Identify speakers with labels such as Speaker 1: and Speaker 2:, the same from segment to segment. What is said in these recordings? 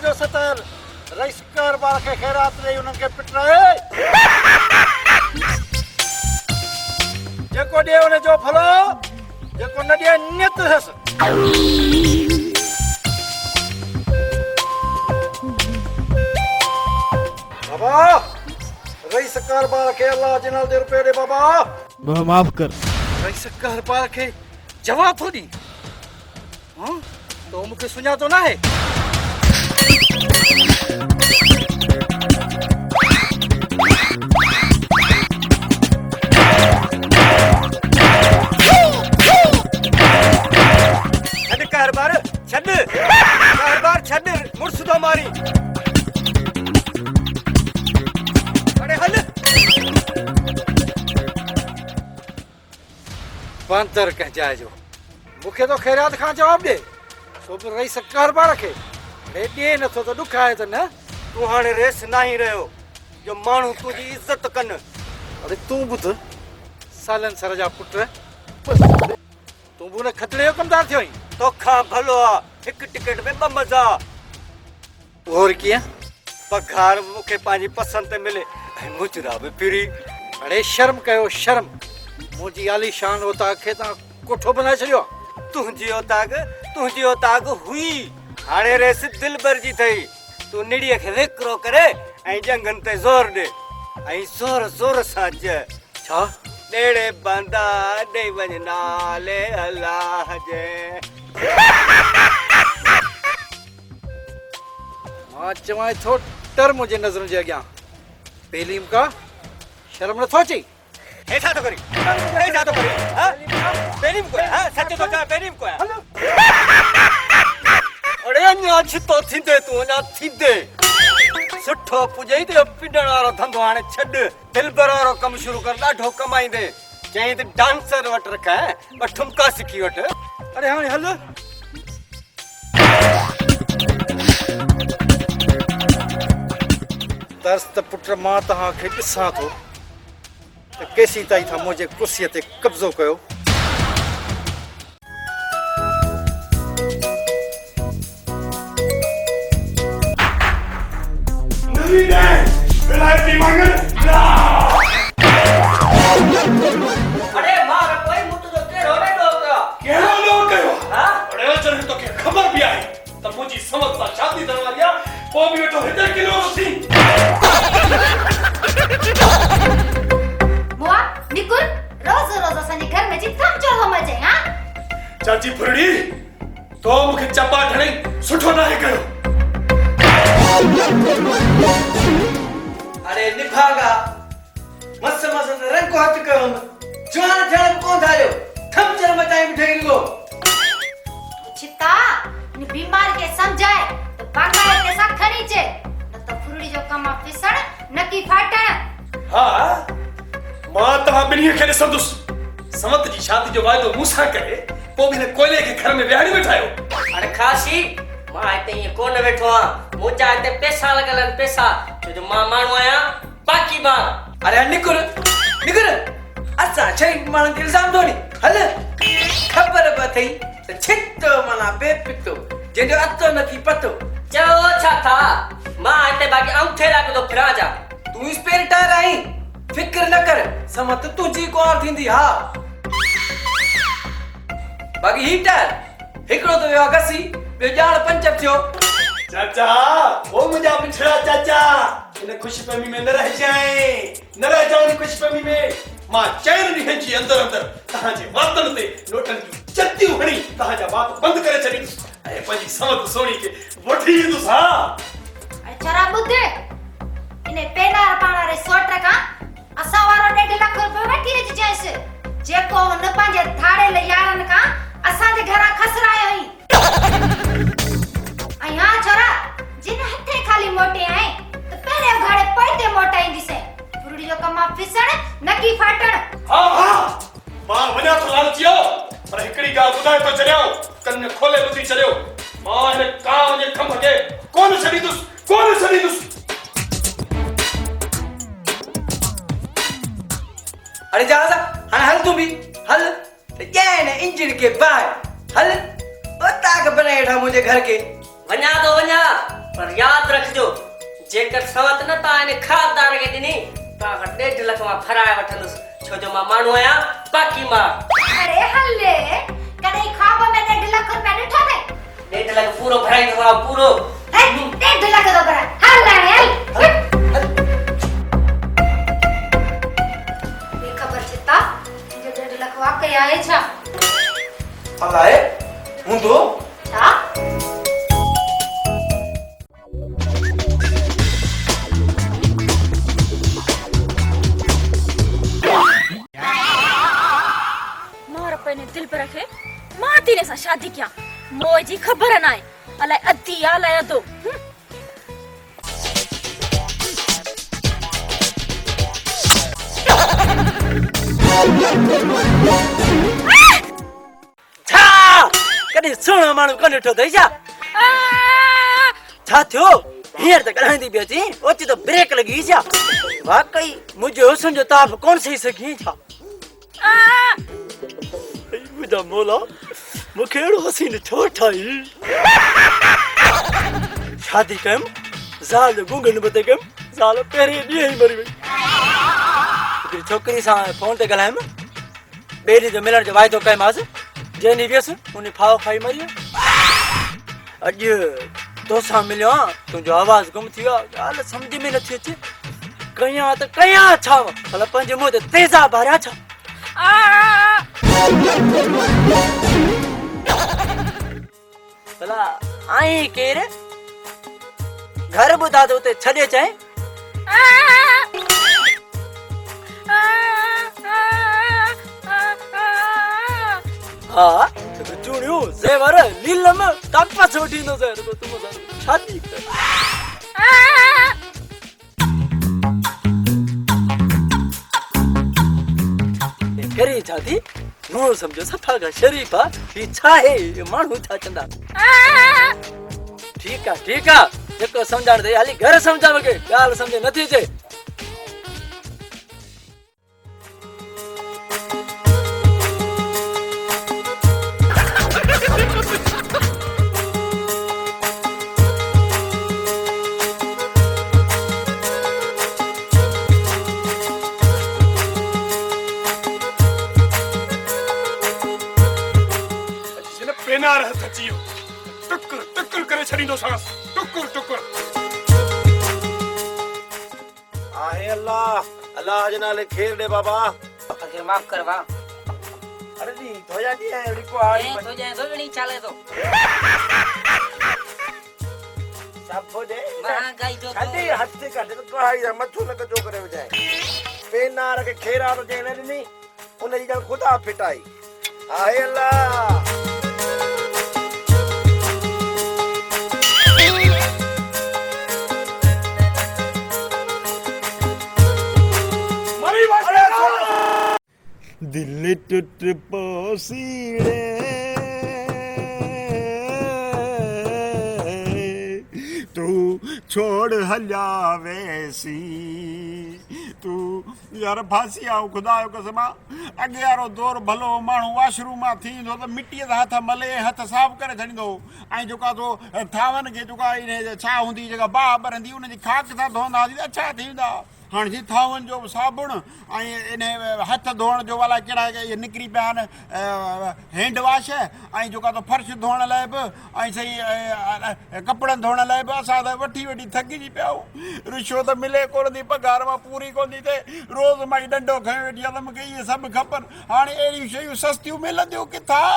Speaker 1: जो सतर रईस कारबार के खैरात रे उनके पिट रहे जेको दे उन जो फलो जेको न दे नियत हस बाबा रईस कारबार के अल्लाह जिनल दे रुपए दे बाबा
Speaker 2: माफ कर
Speaker 1: रईस कारबार के जवाब थो दी हां तो मुके सुना तो ना है कारबार छड़ मुर्सदो मारी अरे हल पंतर कह जाए जो मुखे तो खैरात खां जवाब दे सो पर रही कारबार के दे न तो दुख आए तो न तू हाने रेस नहीं रहो जो मानू तुझी इज्जत कन अरे तू बुध सालन सर जा पुट तू बुने खतरे जो कमदार थियो तो खा भलो एक टिकट में ब मजा और किया पगार मुखे पानी पसंद ते मिले मुजरा भी फिरी अरे शर्म कयो शर्म मुजी आली शान होता के ता कोठो बना छयो तुझी ओताग हुई हाणे रेस दिल भर जी थई तू निड़िया के विकरो करे ऐ जंगन ते जोर दे ऐ जोर जोर साज छा डेड़े बंदा दे वजना ले अल्लाह जे मां चवाए थो टर मुझे नजर जे अग्यां पेलीम का शर्म न थो ची ऐसा तो करी हां पेलीम को हां सच तो का पेलीम को अरे अन्या छितो थिंदे तू ना थिंदे सुठो पुजई ते पिंडण वारो धंधो हाने छड दिलबर वारो कम शुरू कर ॾाढो कमाईंदे चई ते डांसर वट रखा है ब ठुमका सिखी वट अरे हाणे हल दर्स त पुट मां तहां खे ॾिसां थो त केसी ताईं था मुंहिंजे कुर्सीअ ते कब्ज़ो कयो
Speaker 3: अरे मार कोई मुत तो केड़ो ने डोका
Speaker 4: केड़ो लोग कयो
Speaker 3: हां
Speaker 4: अरे अचन तो के खबर भी आहे त मुजी समझ सा शादी दरवारिया को भी वेठो हिते किलो थी
Speaker 5: मुआ निकुल रोज रोज असांजे घर में जी थम चढ़ो मजे हां
Speaker 4: चाची फुरड़ी तो मुखे चपा ढणे सुठो ना है कयो
Speaker 3: अरे निभागा मस्त मस्त रंग को हाथ कयो जवान जण को धायो थम चढ़ मचाई बिठाई गो
Speaker 5: चिता नि बीमार के समझाए तो बागाए के सा खणी छे न तो फुरड़ी जो कमा फिसण नकी फाटण
Speaker 4: हां मां तवा बिनी के संदुस समत जी शादी जो वायदो मूसा करे पो बिने कोयले के घर में बिहाड़ी बैठायो
Speaker 3: अरे खासी मां इते ये कोन बैठो आ मुजा इते पैसा लगलन पैसा जो मां मानू आया बाकी मां अरे निकुल निकुल अच्छा छई मां के इल्जाम दोनी हल खबर बथई तो छितो मना बेपितो जेजो अतो नथी पतो चलो छा था मां इते बाकी अंगठे लाग तो फिरा जा तू स्पेरिटर आई फिक्र न कर समत तुजी को थींदी हा बाकी हीटर हिकड़ो तो यो गसी बे जान पंचर थियो
Speaker 4: चाचा वो मुझे पिछड़ा चाचा इन खुशफहमी में न रह जाओ खुशफहमी में मां चैन नहीं जी अंदर अंदर कहां जे वातन ते नोटन की चत्ती हणी कहां जा बात बंद करे छड़ी अरे पंजी समत सोनी के वठी दु सा
Speaker 5: अच्छा बुद्धे इने पेनार पाना रे 100 टका असा वारो 1.5 लाख रुपए वठी रही जैसे जेको न पांजे थाड़े ले यारन का असा जे घरा खसरायो ही अया छोरा जिन हथे खाली मोटे आए तो पहले घाड़े पड़ते मोटाई दिसे फुरड़ी जो कमा फिसण नकी फाटण
Speaker 4: हां हां मां वना तो लालचियो पर हिकड़ी गा बुधाए तो चलियो कन खोले बुधी चलियो मां ने काव जे खम के कौन छड़ी दुस
Speaker 3: अरे जा जा हल तू भी हल ये ने इंजन के बाहर हल बता के बनाएठा मुझे घर के वना तो वना पर या जेकर सवत न ता ने खादार के दिनी ता 1.5 लाख मा फराए वठंदस छो जो मां माण्हू आया पाकी मां
Speaker 5: अरे हल्ले कदे ख्वाब में 1.5 लाख रुपया ॾिठो थे
Speaker 3: 1.5 लाख पूरो भराई दो पूरो
Speaker 5: 1.5 लाख तो भरा हल लाणे हल बेखबर चिता जो 1.5 लाख वाकई आए छा
Speaker 1: अलाए हूंदो
Speaker 5: छा
Speaker 2: ने दिल पे रखे माती ने सा शादी किया मोजी खबर ना है अलाए अद्धी अलाए दो
Speaker 3: छा कदी सुण माण्हू कने ठो दई जा छा थियो हींअर त ॻाल्हाईंदी पियो अची ओची त ब्रेक लॻी छा वाकई मुंहिंजे हुस्न जो ताप कोन सही सघी छा मुझा मोला मुखे एड़ो हसीन छो ठाई शादी कम ज़ाल जो गुंगन बते कम ज़ाल पहिरे ॾींहं ई मरी वई हिकिड़ी छोकिरी सां फोन ते ॻाल्हायम ॿिए ॾींहं जो मिलण जो वाइदो कयोमांसि जंहिं ॾींहुं वियसि उन फाव खाई मरी अॼु तोसां मिलियो आहियां तुंहिंजो आवाज़ गुम थी वियो ॻाल्हि सम्झ में नथी अचे कयां त कयां छा भला पंहिंजे मुंहं ते तेज़ा बारिया छा भला आई केर घर ॿुधा त उते छॾे चाहे हाँ चूड़ियूं ज़ेवर लीलम ताकत वठी ईंदो ज़ेवर को तुम शादी कर करी शादी नो समझो सफा का शरीफ आ ही छा है माण्हू छा चंदा ठीक है जेको समझाण दे हाली घर समझा के ॻाल्हि समझे नथी अचे
Speaker 4: पेनार हथ अची वियो टुकुर टुकुर करे छॾींदो सांस टुकुर टुकुर
Speaker 1: आहे अल्लाह जे नाले खेर दे बाबा
Speaker 3: अगे माफ करवा
Speaker 1: अरे दी धोया दी है रिको हाड़ी
Speaker 3: तो जाए तो नहीं चले तो
Speaker 1: सब हो दे
Speaker 3: वहां गई जो
Speaker 1: खाली हाथ से काटे तो हाई मथो न कचो करे वजाए पेनार के खेरा तो जे ने नी उन जी जन खुदा फिटाई आहे अल्लाह
Speaker 6: दिल टूट पोसीड़े तू छोड़ हलिया वैसी तू यार फांसी आओ खुदा जो कसम अगे यारो दौर भलो माण्हू वाशरूम मां थींदो त मिट्टीअ सां हथ मले हथ साफ़ करे छॾींदो ऐं जेका तो थावनि खे जेका इन छा हूंदी जेका बाह ॿरंदी उनजी खाक सां धोईंदा अच्छा थींदा हाँ जी थावन जो साबुण इन हथ धोण जो वाला कड़ा निकरी पिया आहिनि हैंड वॉश ऐं जेका तो फर्श धोण लाइ बि ऐं सही कपिड़नि धोण लाइ बि असां त वठी थकिजी पिया आहियूं रिश्वत मिले कोन थी पघार मां पूरी कोन थी थिए रोज़ मां डंडो खयो वेठी आहे त मूंखे इहे सभु खपनि हाणे अहिड़ियूं शयूं सस्तियूं मिलंदियूं किथां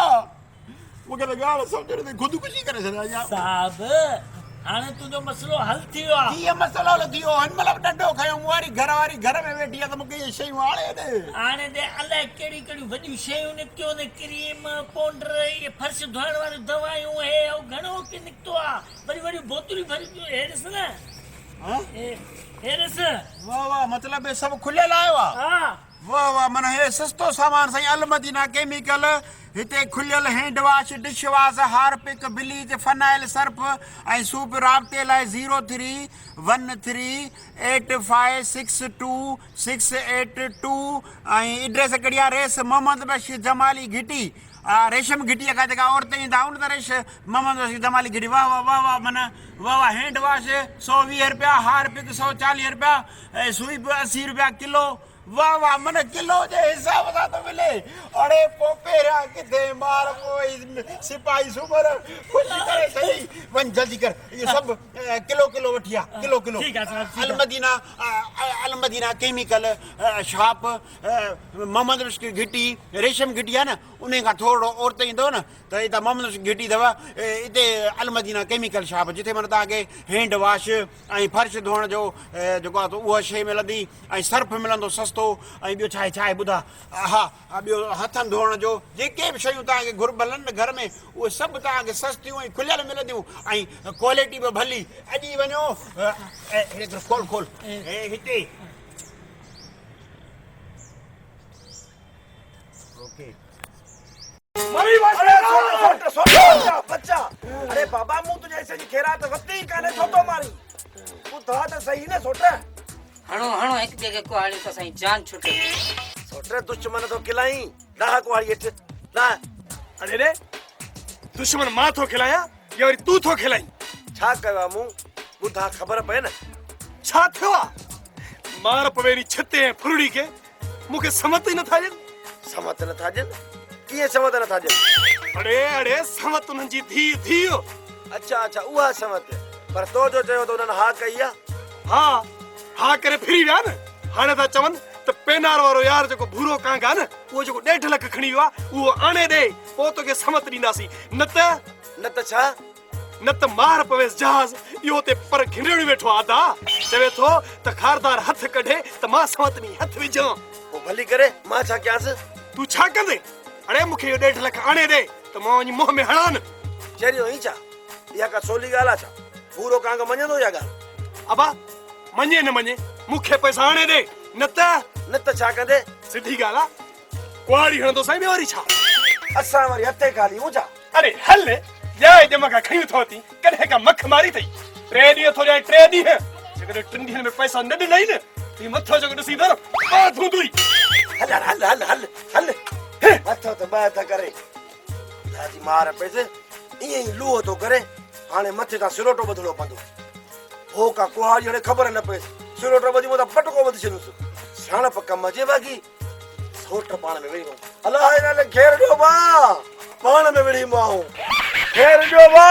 Speaker 6: मूंखे त ॻाल्हि सम्झ में ख़ुदकुशी करे छॾिया
Speaker 7: साहब हाणे तुंहिंजो मसलो हल थी वियो आहे
Speaker 6: कीअं मसलो हल थी वियो हिन महिल डंडो खयो मूं वारी घर में वेठी आहे त मूंखे इहे शयूं आणे ॾे
Speaker 7: हाणे ते अलाए कहिड़ियूं कहिड़ियूं वॾियूं शयूं निकितियूं आहिनि क्रीम पाउडर इहे फर्श धोइण वारियूं दवायूं हे घणो की निकितो आहे वरी वॾियूं बोतलूं भरियूं हे ॾिस न हे ॾिस
Speaker 6: वाह वाह मतिलबु हे सभु खुलियल आयो आहे
Speaker 7: हा
Speaker 6: वाह वाह माना हे सस्तो सामान साईं अलमदीना केमिकल हिते खुलियल hand wash dish wash Harpic bleach phenyl Surf ऐं सूप राब्ते लाइ 0313856268 ऐं एड्रेस कड़ी आहे रेस मोहम्मद बशीर जमाली घिटी रेशम घिटिया का जेका औरतें ईंदा उन त रेश मोहम्मद रशीद दमाली घिटी वाह वाह वाह वाह माना वाह वाह हैंड वॉश 120 रुपया हार पिक 140 रुपया सुई 80 रुपया किलो वाह वाह मन किलो जे हिसाब सां तो मिले अड़े पोपेरा किथे मार कोई सिपाही सुबर खुशी करे सही वन जल्दी कर ये सब किलो किलो वठिया किलो किलो
Speaker 7: ठीक है साहब, ठीक है।
Speaker 6: अल मदीना केमिकल शॉप मोहम्मद रशीद घिटी रेशम घिटी है ना उन्हें का थोड़ो औरतें ईंदो न त इता मोहम्मद रशीद घिटी दवा इते अल मदीना केमिकल शॉप जिथे मन ताके हैंड वॉश ऐं फर्श धोण जो जेको आहे उहा शइ मिलंदी ऐं सर्फ मिलंदो सस्तो ऐं ॿियो छा आहे ॿुधा हा ॿियो हथनि धोअण जो जेके बि शयूं तव्हांखे घुरबल आहिनि घर में उहे सभु तव्हांखे सस्तियूं ऐं खुलियल मिलंदियूं ऐं क्वालिटी बि भली अॼु ई वञो हिकिड़ो खोल खोल हिते ओके
Speaker 4: बच्चा अरे बाबा मूं तुझे ऐसे जी खेरात वती काने छो तो मारी तू था तो सही ने सोट
Speaker 3: हणो हणो एक जगह को हाली तो सही जान छुटे
Speaker 4: सोट दुश्मन तो खिलाई दाह को हाली एट ना अरे रे दुश्मन मां तो खिलाया या वरी तू तो खिलाई छा कवा मूं बुधा खबर पए न छा थवा मार पवेरी छते फुरड़ी के मुके समत ही न था जन समत न था जन किए समत न था जन अरे अरे समत उन जी धी थियो अच्छा अच्छा उहा समत पर तो जो चयो तो उन हा कईया हां हा करे फिरी विया न हाने था चवन त पेनार वारो यार जो भूरो कांगा न वो जो 1.5 लाख खणी वा वो आने दे पो तो के समत दींदासी न त छा न त मार पवेस जहाज यो ते पर घिरणी वेठो आदा चवे थो त खारदार हथ कढे त मां समत नी हथ विझो वो भली करे मां छा क्यास तू छा कंदे अरे मुखे यो 1.5 लाख आने दे त मां वनी मुंह में हणान चेरियो ही छा या का सोली गाला छा पूरो कांग मञंदो या गा अबा मञे न मञे मुखे पैसा आने दे न त छा कंदे सिधी गाला कुआड़ी हणंदो साईं बेवारी छा असा वारी हथे गाली मुजा अरे हल जाए जमा का खई थोती कने का मख मारी थई 3 दी थोड़ी 3 दी है जकर 3 दी में पैसा न नहीं न ती मथो जो दसी दर आ धुंदुई हल हल हल हल हल मथो तो बात करे लाजी मार पैसे ये लूह तो करे हाने मथे ता सिरोटो बदलो पंदो हो का कुहाड़ी हणे खबर न पे सिरोटो बदी मोदा पटको बद छनुस शाण पक्का मजे बागी सोट पाण में वेई अल्लाह है न घेर दियो बा पाण में वेई माऊ घेर दियो बा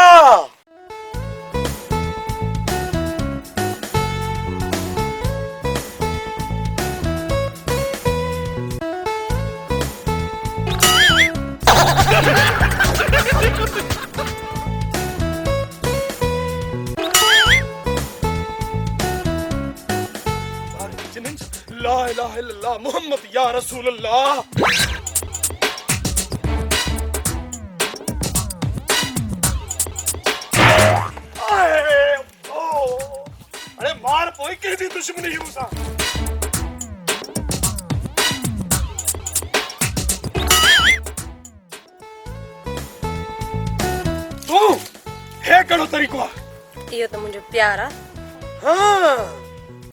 Speaker 4: ला इलाहा इल्लल्लाह मोहम्मद या रसूल अल्लाह अरे मार पोई केदी दुश्मनी हुसा तू हे कड़ो तरीको
Speaker 8: इहो त मुंहिंजो प्यार आहे
Speaker 4: हां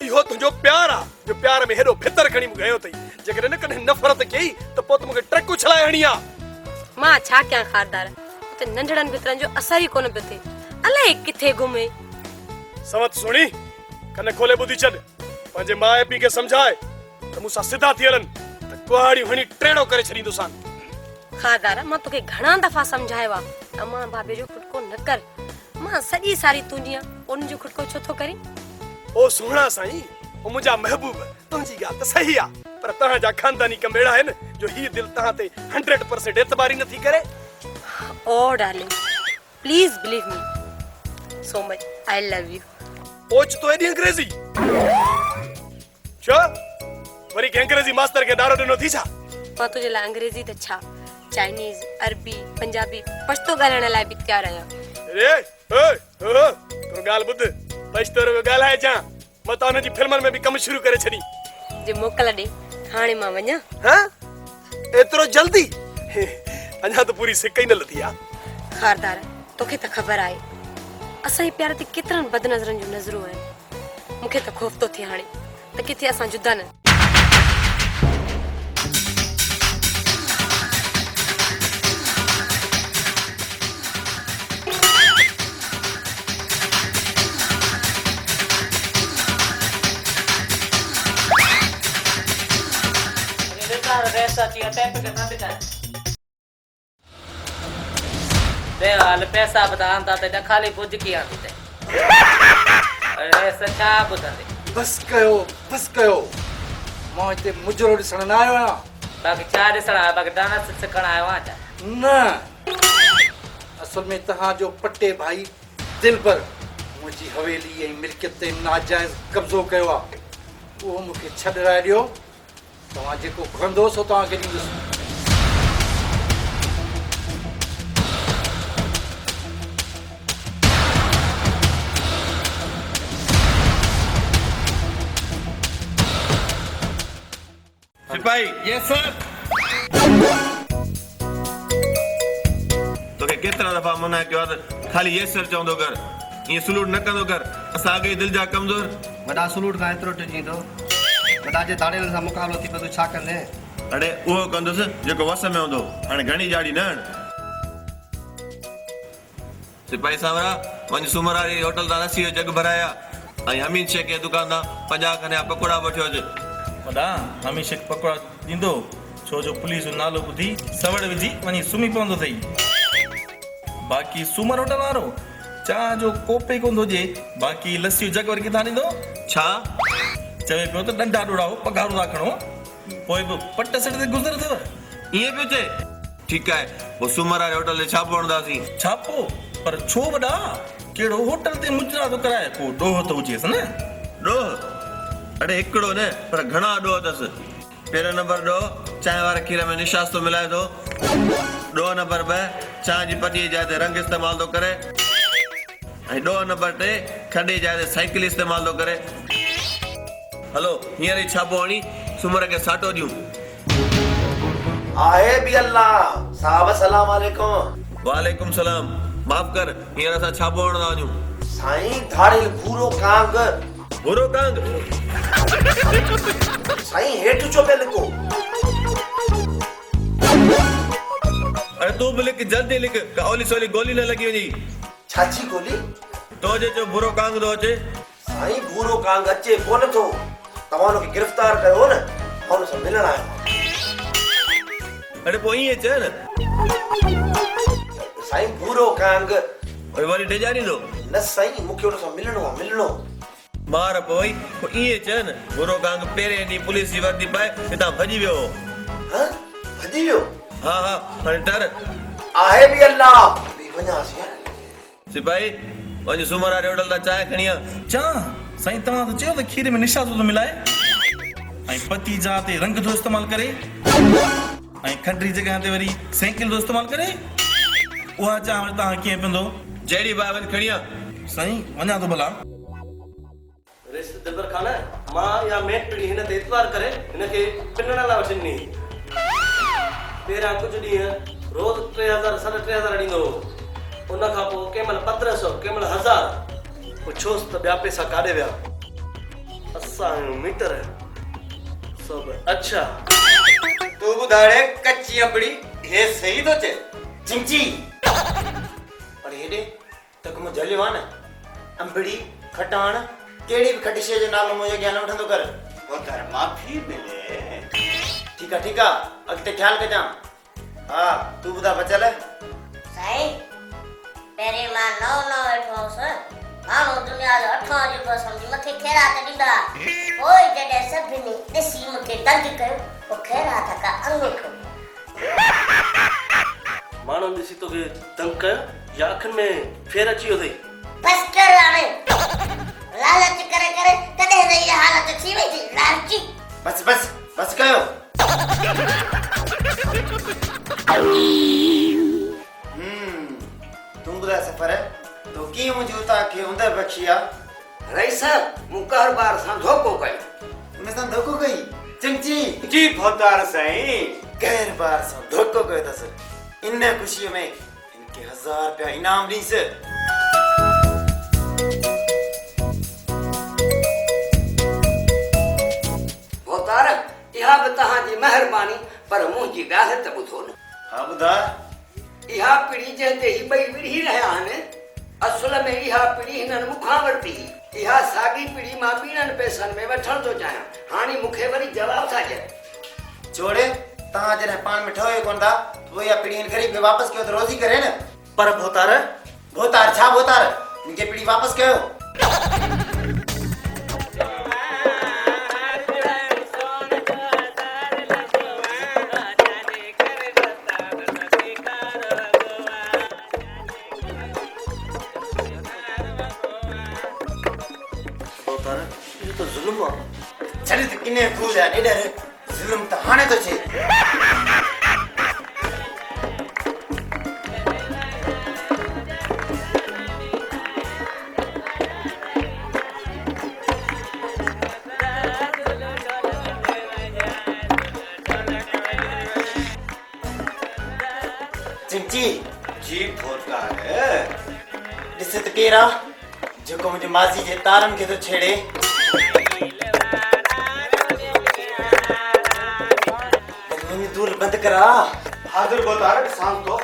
Speaker 4: इहो तुंहिंजो प्यार आहे जो प्यार में हेॾो भितर खणी गयो अथई जेकॾहिं न कॾहिं नफ़रत कई त पोइ मूंखे ट्रक उछलाए हणी आहे
Speaker 8: मां छा कयां खारदार उते नंढड़नि भितरनि जो असर ई कोन पियो थिए अलाए किथे घुमे
Speaker 4: समत सुणी कने खोले ॿुधी छॾ पंहिंजे माए पीउ खे सम्झाए त मूंसां सिधा थी हलनि त कुहाड़ी हणी टेड़ो करे छॾींदोसां
Speaker 8: खारदार मां तोखे घणा दफ़ा सम्झायो आहे अमां बाबे जो खुटको न कर मां सॼी सारी तुंहिंजी आहे उन जो खुटको छो थो करी
Speaker 4: ओ सुहिणा साईं ओ मुंहिंजा महबूब तुंहिंजी ॻाल्हि त सही आहे पर तव्हांजा खानदानी कम अहिड़ा आहिनि जो हीअ दिलि तव्हां ते 100% एतबारी नथी करे
Speaker 8: ओ darling please believe me so much I love you
Speaker 4: ओच तो एडी अंग्रेजी छो वरी के अंग्रेजी मास्टर के नारो ॾिनो थी छा
Speaker 8: मां तुंहिंजे लाइ अंग्रेजी त छा चाइनीज़ अरबी पंजाबी पछतो ॻाल्हाइण लाइ बि तयारु आहियां
Speaker 4: रे ओ तो ॻाल्हि ॿुध पछतो रो ॻाल्हाए जा मां त हुन जी फिल्मनि में बि कम शुरू करे छॾी
Speaker 8: जे मोकल ॾे हाणे मां वञा
Speaker 4: हां एतिरो जल्दी अञा त पूरी सिक ई न लथी आहे
Speaker 8: खारदार तोखे त ख़बर आहे असांजे प्यार ते केतिरनि बदनज़रनि जूं नज़रूं आहिनि मूंखे त ख़ौफ़ थो थिए हाणे त किथे असां जुदा न
Speaker 3: अची अटैक के साथ का दे हाल पैसा बदांदा ते खाली बुझ की आंदी ते अरे सचा बुधंदे
Speaker 1: बस कयो मां हिते मुजरो ॾिसण न आयो आहियां
Speaker 3: बाकी छा ॾिसण आयो बाकी डांस सिखण आयो आहियां छा
Speaker 1: न असल में तव्हांजो पटे भाई दिलबर मुंहिंजी हवेली ऐं मिल्कियत ते नाजाइज़ कब्ज़ो कयो आहे उहो मूंखे छॾाए ॾियो तव्हां जेको घुरंदो सो तव्हांखे ॾींदुसि
Speaker 4: सिपाही
Speaker 7: यस सर
Speaker 4: तोखे केतिरा दफ़ा मना कयो आहे त खाली ये सर चवंदो कर ईअं सलूट न कंदो कर असां अॻे दिलि जा कमज़ोर
Speaker 9: वॾा सलूट खां एतिरो टिजींदो वॾा जे धाड़ेलनि सां मुक़ाबिलो थी पियो तूं छा कंदे
Speaker 4: अड़े उहो कंदुसि जेको वस में हूंदो हाणे घणी जाड़ी न हण सिपाही सावरा वञ सूमर वारी होटल तां लस्सी जो जग भराया ऐं हमीद शेख जे दुकान तां 50 खनिया पकोड़ा वठियो अच
Speaker 10: वॾा हमेशह पकोड़ा ॾींदो छो जो पुलिस जो नालो ॿुधी सवड़ विझी वञी सुम्ही पवंदो अथई बाक़ी सूमर होटल वारो चांहि जो कोप ई कोन थो हुजे बाक़ी लस्सी जो जग वरी किथां ॾींदो
Speaker 4: छा
Speaker 10: चवे पियो त डंडा ॾोड़ाओ पघारो था खणो पोइ बि पट सट ते गुज़र अथव
Speaker 4: ईअं पियो चए ठीकु आहे पोइ सूमर वारे होटल ते छापो हणंदासीं
Speaker 10: छापो पर छो वॾा कहिड़ो होटल ते मुजरा थो कराए पोइ ॾोह त हुजेसि न
Speaker 4: ॾोह अड़े हिकिड़ो न पर घणा ॾोह अथसि पहिरियों नंबर ॾोह चांहि वारे खीर में निशास थो मिलाए थो ॾोह नंबर 2 चांहि जी पटी जी जाइ ते रंग इस्तेमाल थो करे ऐं ॾोह नंबर 3 खॾे जी जाइ ते साइकिल इस्तेमाल थो करे हलो हींअर ई छापो हणी सूमर खे साटो ॾियूं
Speaker 9: आहे बि अल्लाह साहब सलाम वालेकुम
Speaker 4: वालेकुम सलाम माफ़ कर हींअर असां छापो हणंदा वञूं
Speaker 9: साईं धाड़ेल भूरो कांग
Speaker 4: बुरो कांग
Speaker 9: साईं हेठि छो पे लिखो
Speaker 4: अरे तू भी लिख जल्दी लिख कावली सोली गोली न लगी वञी
Speaker 9: छाची गोली
Speaker 4: तो जे जो बुरो कांग थो अचे
Speaker 9: साईं भूरो कांग अचे कोन थो तव्हां हुनखे गिरफ़्तार कयो न हुन सां मिलण आयो
Speaker 4: अरे पोइ ईअं चए न
Speaker 9: साईं भूरो कांग
Speaker 4: वरी वरी डिॼारी थो
Speaker 9: न साईं मूंखे हुन सां मिलणो आहे मिलणो
Speaker 4: मार पोइ ईअं चए न बुरो कांग पहिरें ॾींहुं पुलिस जी वर्दी पाए हितां भॼी वियो हो
Speaker 9: हाँ भॼी वियो
Speaker 4: हा हा हाणे डर
Speaker 9: आहे बि अल्लाह बि वञासीं
Speaker 4: सिपाही वञ सूमर वारे होटल तां चांहि खणी आ
Speaker 10: चांहि साईं तव्हां त चयो त खीर में निशास थो मिलाए ऐं पती जा ते रंग जो इस्तेमालु करे ऐं खंडरी जॻह ते वरी साइकिल जो इस्तेमालु करे उहा चांहि तव्हां कीअं पींदो
Speaker 4: जहिड़ी बाहि वञ खणी आ
Speaker 10: साईं वञा थो भला
Speaker 3: रिश्त दिलबर खान मां या मेट पीड़ी हिन ते इतवार करे हिनखे पिनण लाइ वठिनी पहिरियां कुझु ॾींहं रोज़ 3000 3.5 ॾींदो हो उन खां पोइ कंहिं महिल 1500 कंहिं महिल 1000 पुछोसि त ॿिया पैसा काॾे विया असांजो मीटर सभु अच्छा
Speaker 1: तू ॿुधाए कच्ची अंबड़ी हे सही थो चए
Speaker 9: चिंची पर हेॾे त को जलियो आहे न अंबड़ी खटाण कहिड़ी बि खटी शइ जो नालो मुंहिंजे अॻियां न वठंदो कर
Speaker 1: उधर माफ़ी मिले
Speaker 9: ठीकु आहे अॻिते ख़्यालु कजां हा तू ॿुधा बचल
Speaker 11: साईं पहिरीं मां नओं वेठो हुउसि माण्हू दुनिया जो अठो जेको सम्झी मूंखे ख़ैरात ॾींदा पोइ जॾहिं सभिनी ॾिसी मूंखे तंग कयो पोइ ख़ैरात खां अंग खयो
Speaker 3: माण्हू ॾिसी तोखे तंग कयो या अखियुनि में फेर अची वियो अथई
Speaker 11: बस कर हाणे लालच करे करे तॾहिं त इहा हालत थी वई थी लालची
Speaker 9: बस बस बस कयो तू ॿुधाए सफ़र तो कीअं मुंहिंजी उतां खे उंदर बख़्शी आहे
Speaker 1: रईस मूं कारोबार सां धोखो कयो
Speaker 9: उन सां धोखो कई चिंची
Speaker 1: जी भोतार साईं
Speaker 9: गैर बार सां धोखो कयो अथसि इन ख़ुशीअ में इनखे 1000 रुपया इनाम ॾींसि
Speaker 1: भोतार इहा बि तव्हांजी महिरबानी पर मुंहिंजी ॻाल्हि त ॿुधो न
Speaker 9: हा ॿुधा
Speaker 1: इहा पीढ़ी जंहिं ते ही ॿई विढ़ी रहिया आहिनि असुल में इहा पीढ़ी हिननि मूंखां वरिती इहा साॻी पीढ़ी मां ॿीणनि पैसनि में वठण थो चाहियां हाणे मूंखे वरी जवाब था ॾियनि
Speaker 9: जोड़े तहां जने पान में ठोए कोन था वो या पीढ़ी गरीब के वापस कयो तो रोजी करे न।
Speaker 3: पर भोतार
Speaker 9: भोतार छा भोतार इनके पीढ़ी वापस कयो।
Speaker 3: भोतार ये तो जुल्म आ।
Speaker 9: छड़े तो किने खूज है एडर जुल्म तो हाने तो छे। चिमची
Speaker 4: जी भोतार है
Speaker 9: ॾिस त केरा जेको मुंहिंजे माज़ी जे तारनि खे थो छेड़े। मुंहिंजी दूर बंदि करा।
Speaker 4: हाजिर भोतार शांत तो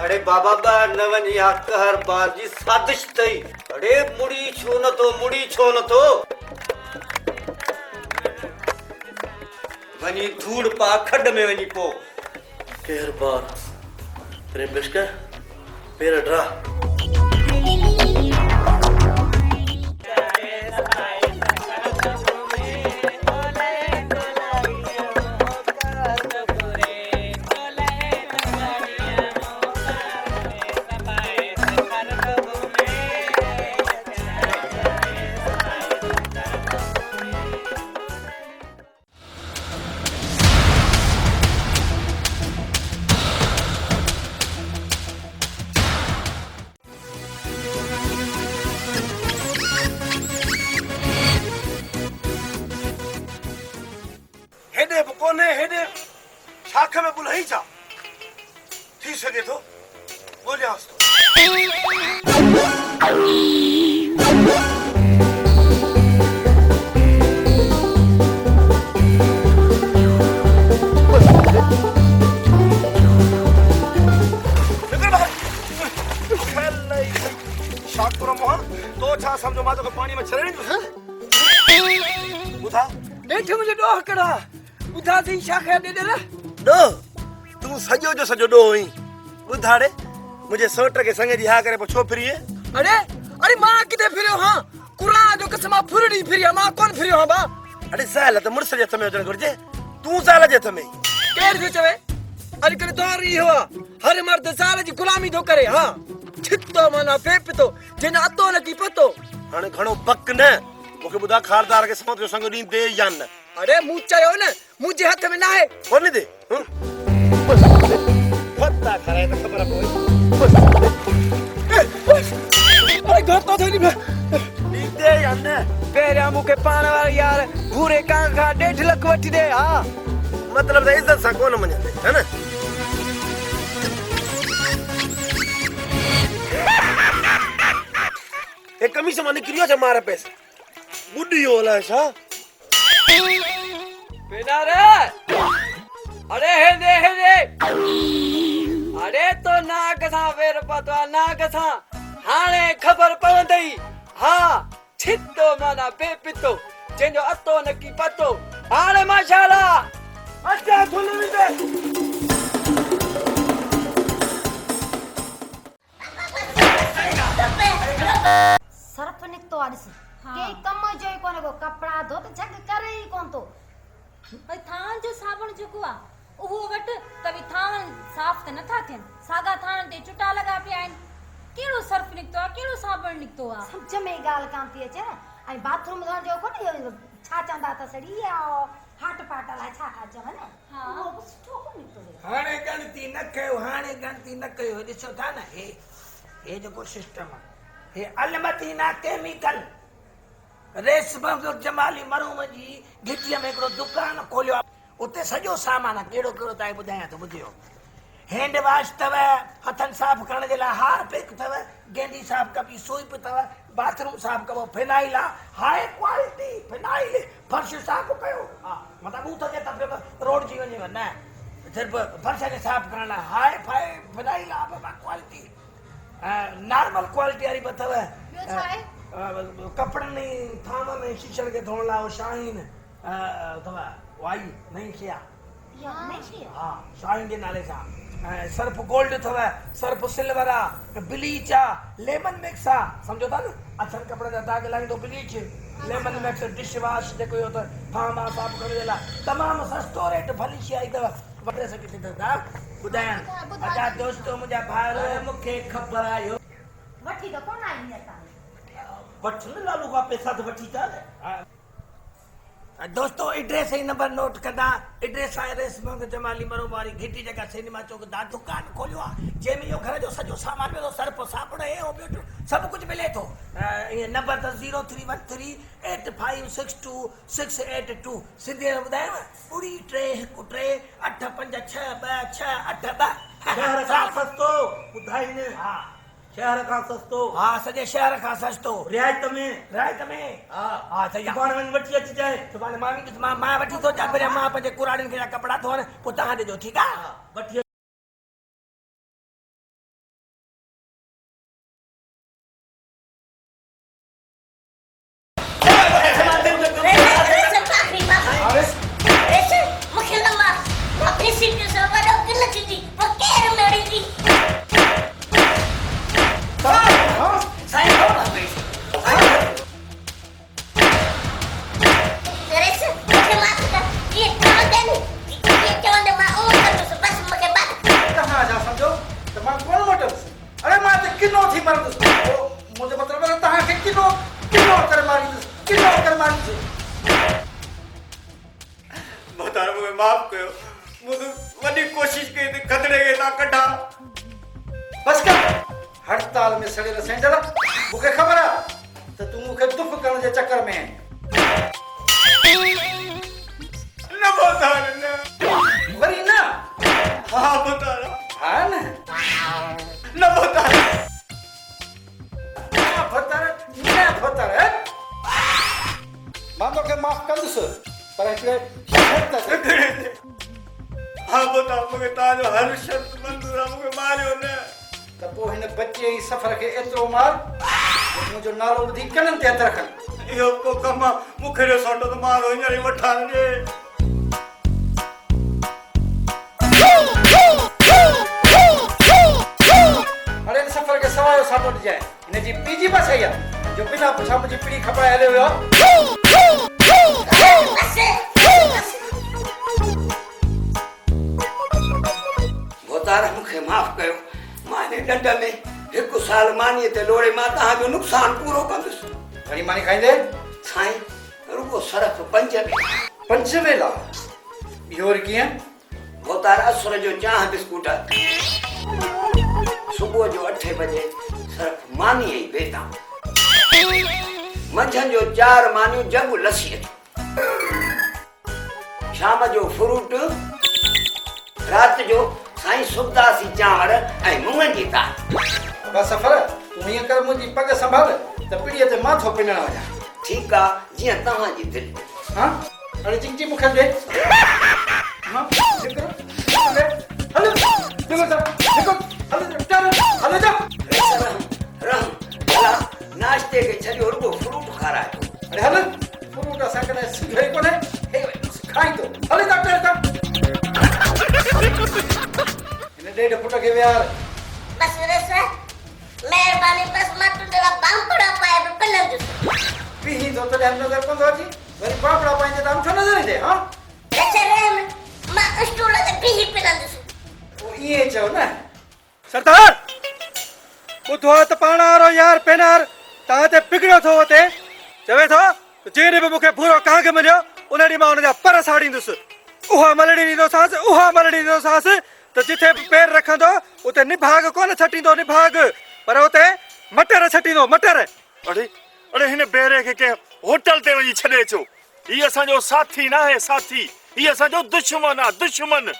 Speaker 1: अरे बाबा बा नवन या कहर बाजी साजिश थई। अरे मुड़ी छो न तो वनी धूड़ पा खड में वनी पो।
Speaker 3: केर बार प्रेम बिस्का पेर ड्रा
Speaker 4: हेडे कोने हेडे शाख में बुलही जा थी सके तो बोलियास तो शाक मोहन तो छा समझो मां तो पानी में छरे बुधा
Speaker 1: देख मुझे डोह करा बुधा सी शाखे दे दे रे।
Speaker 4: डो तू सजो जो सजो डो ही बुधाड़े मुझे सोटर के संगे जी हा करे पो छो फिरी है।
Speaker 1: अरे मां किते फिरियो हां कुरा जो कसमा फुरड़ी फिरिया मां कौन फिरियो हां बा।
Speaker 4: अरे साल तो मुर्स जे समय अचण घुरजे तू साल जे समय
Speaker 1: केर जो चवे अरे करे तो रही हुआ हर मर्द साल जी गुलामी दो करे हां छितो मना पेपतो जिन अतो न की पतो।
Speaker 4: हाने घणो बक न मुके बुधा खारदार के समत जो संग दी दे या न।
Speaker 1: अरे मुंह चयो न मुझे हाथ में ना है
Speaker 4: कोनी दे पत्ता खरे तो खबर कोई
Speaker 1: अरे घर तो थोड़ी
Speaker 4: दी दे या न
Speaker 1: पेरा मुके पाण वाला यार भूरे कां का 1.5 लाख वठी दे हां
Speaker 4: मतलब इज्जत सा कोन मने है ना। एक कमीज में निकलियो छ मारे पैसे बुड्ढी होला छा
Speaker 1: पेना रे अरे हे दे अरे तो नाग सा वेर पतो नाग सा हाने खबर पवंदई हां छितो माना बेपितो जेंजो अतो न की पतो हाने माशाल्लाह अच्छा थुन दे
Speaker 5: सर्फ निकतो आ ॾिस के कम जो ई कोने को कपड़ा धो त झग करे ई कोन तो
Speaker 2: भई थान जो साबुण जेको आ उहो वट तभी थान साफ त नथा थियन सागा थान ते चुटा लगा पिया आहिनि केड़ो सर्फ निकतो आ केड़ो साबुण निकतो आ
Speaker 5: समझ में गाल कान थी अचे न ऐं बाथरूम धोण जो कोन छा चंदा त सड़ी आओ हाट पाट ला छा चवन
Speaker 2: हां
Speaker 5: उहो सुठो कोन निकतो
Speaker 7: हाणे गणती न कयो ॾिसो था न हे जेको सिस्टम आहे हे अलमती ना केमिकल रेशम जो जमाली मरूम जी घिटीअ में हिकिड़ो दुकान खोलियो आहे उते सॼो सामान आहे कहिड़ो कहिड़ो तव्हांखे ॿुधायां थो ॿुधियो हैंड वॉश अथव, हथनि साफ़ करण जे लाइ हारपिक अथव, गेंडी साफ़ कबी सोइप अथव, बाथरूम साफ़ कबो फिनाइल आहे, हाई क्वालिटी फिनाइल, फर्श साफ़ कयो हा मतिलबु हू त थिए त रोड जी वञेव न, सिर्फ़ु फर्श खे साफ़ करण लाइ हाई फाई फिनाइल आहे बाबा क्वालिटी। नॉर्मल क्वालिटी वारी बि अथव,
Speaker 5: ॿियो छा आहे?
Speaker 7: कपिड़नि थाम में शीशनि खे धोअण लाइ शाइन अथव, वाई नई शइ आहे
Speaker 5: इहा नई शइ आहे?
Speaker 7: हा शाइन जे नाले सां। सर्फ गोल्ड अथव, सर्फ सिल्वर आहे, ब्लीच आहे, लेमन मिक्स आहे, सम्झो था न अछनि कपिड़े जा दाग लाहींदो bleach, lemon mix dish wash जेको इहो त थाम आहे साफ़ करण जे लाइ तमामु सस्तो रेट भली शइ आई अथव, वठे सघे थी था ॿुधाइनि। अच्छा दोस्तो मुंहिंजा भाउर मूंखे ख़बर आहे
Speaker 5: वठी त कोन आई अञा ताईं।
Speaker 7: वठ न लालू खां पैसा त वठी था। दोस्तो एड्रेस ही नंबर नोट कंदा, एड्रेस आहे रेसमंग जमाली मरोबारी घिटी जगह सिनेमा चौक दा दुकान खोलियो आहे जंहिंमें इहो घर जो सॼो सामान मिले थो, सर्फ साबुण हे हो ॿियो सभु कुझु मिले थो। इहे नंबर त 03138562 सिंधी में ॿुधायांव 31313856262।
Speaker 1: शहर खां सस्तो ॿुधाई न,
Speaker 7: हा
Speaker 1: शहर खां सस्तो,
Speaker 7: हा सॼे शहर खां सस्तो
Speaker 1: रियायत में।
Speaker 7: हा हा सही आहे।
Speaker 1: सुभाणे वञी वठी अचिजांइ।
Speaker 7: सुभाणे मां वठी थो अचां, पहिरियों मां पंहिंजे कुराड़ियुनि खे कपिड़ा धोअण, पोइ तव्हां ॾिजो ठीकु आहे।
Speaker 1: वठी
Speaker 4: माफ़ कयो, मुझे वॾी कोशिश कई थी खतरे खे ना कढा।
Speaker 1: बस कर हड़ताल में सड़ियल सैंडल, मूंखे ख़बर आहे त तूं मूंखे दुख करण जे चक्कर में आहीं।
Speaker 4: न बोतार न,
Speaker 1: वरी न
Speaker 4: हाँ बोतार,
Speaker 1: हा न
Speaker 4: न बोतार,
Speaker 1: मां तोखे माफ़ कंदुसि, पर हिकिड़े शर्त ते।
Speaker 4: हाँ बोतार, मूंखे तव्हांजो हर शर्त मंज़ूर आहे, मूंखे मारियो न।
Speaker 1: त पोइ हिन बचे जी सफ़र खे एतिरो मार मुंहिंजो नालो ॿुधी कननि ते हथ रखनि।
Speaker 4: इहो को कमु आहे, मूंखे ॾियो सोटो त मारो हींअर ई वठां ॾे।
Speaker 1: हाणे हिन सफ़र खे सवायो साटो ॾिजांइ, हिन जी पीजी बस आई आहे जो बिना पुछा मुंहिंजी पीढ़ी खपाए हलियो वियो आहे।
Speaker 12: बोतार मूंखे माफ़ कयो, मां हिन ॾंड में 1 साल मानीअ ते लोड़े मां तव्हांजो नुक़सान पूरो कंदुसि।
Speaker 1: घणी मानी खाईंदे?
Speaker 12: साईं रुगो सरफ 5
Speaker 1: वेला। इहो वरी कीअं?
Speaker 12: बोतार असुर जो चांहि बिस्कुट, सुबुह जो 8 बजे सिर्फ मानी ई बेटा, मंझंदि जो 4 मानियूं जग लस्सीअ, शाम जो फ्रूट, राति जो साईं सुबदासी चांवर ऐं मुङनि जी दाल।
Speaker 1: बस सफ़र तूं हीअं कर, मुंहिंजी पग संभाल त पीढ़ीअ ते माथो पिनण वञा।
Speaker 12: ठीकु आहे, जीअं तव्हांजी दिलि।
Speaker 1: हाँ हाणे चिंची मूंखे ॾे। हाँ हलो हलो जा।
Speaker 12: नाश्ते खे छॾियो रुगो फ्रूट खारायो।
Speaker 1: अरे हल फ्रूट असां कॾहिं सिधो ई कोन्हे, खाईंदो हले डॉक्टर साहब। हिन 1.5 फुट खे विहार।
Speaker 11: बस रस महिरबानी, बस मां तुंहिंजा बांपड़ा पाए बि पिनंदुसि।
Speaker 1: पीही थो तॾहिं नज़र कोन थो अची, वरी बापड़ा पाईंदे त छो नज़र ईंदे? हाँ
Speaker 11: रच रहम, मां स्टूल ते बीही पिनंदुसि।
Speaker 1: पोइ ईअं चओ न। सरदार ॿुधो आहे त पाण वारो यार पेनार तव्हां ते बिगड़ियो थो हुते, चवे थो जंहिं ॾींहुं बि मूंखे भूरो कांग मिलियो उन ॾींहुं मां हुनजा पर साड़ींदुसि, उहा मलड़ी ॾींदोसांसि त जिथे बि पेर रखंदो उते निभाग कोन छटींदो निभाग, पर उते मटर छटींदो मटर।
Speaker 6: अरे हिन बेरे खे कंहिं होटल ते वञी छॾे अचो, हीअ असांजो साथी न आहे, साथी हीअ असांजो दुश्मन आहे, दुश्मन।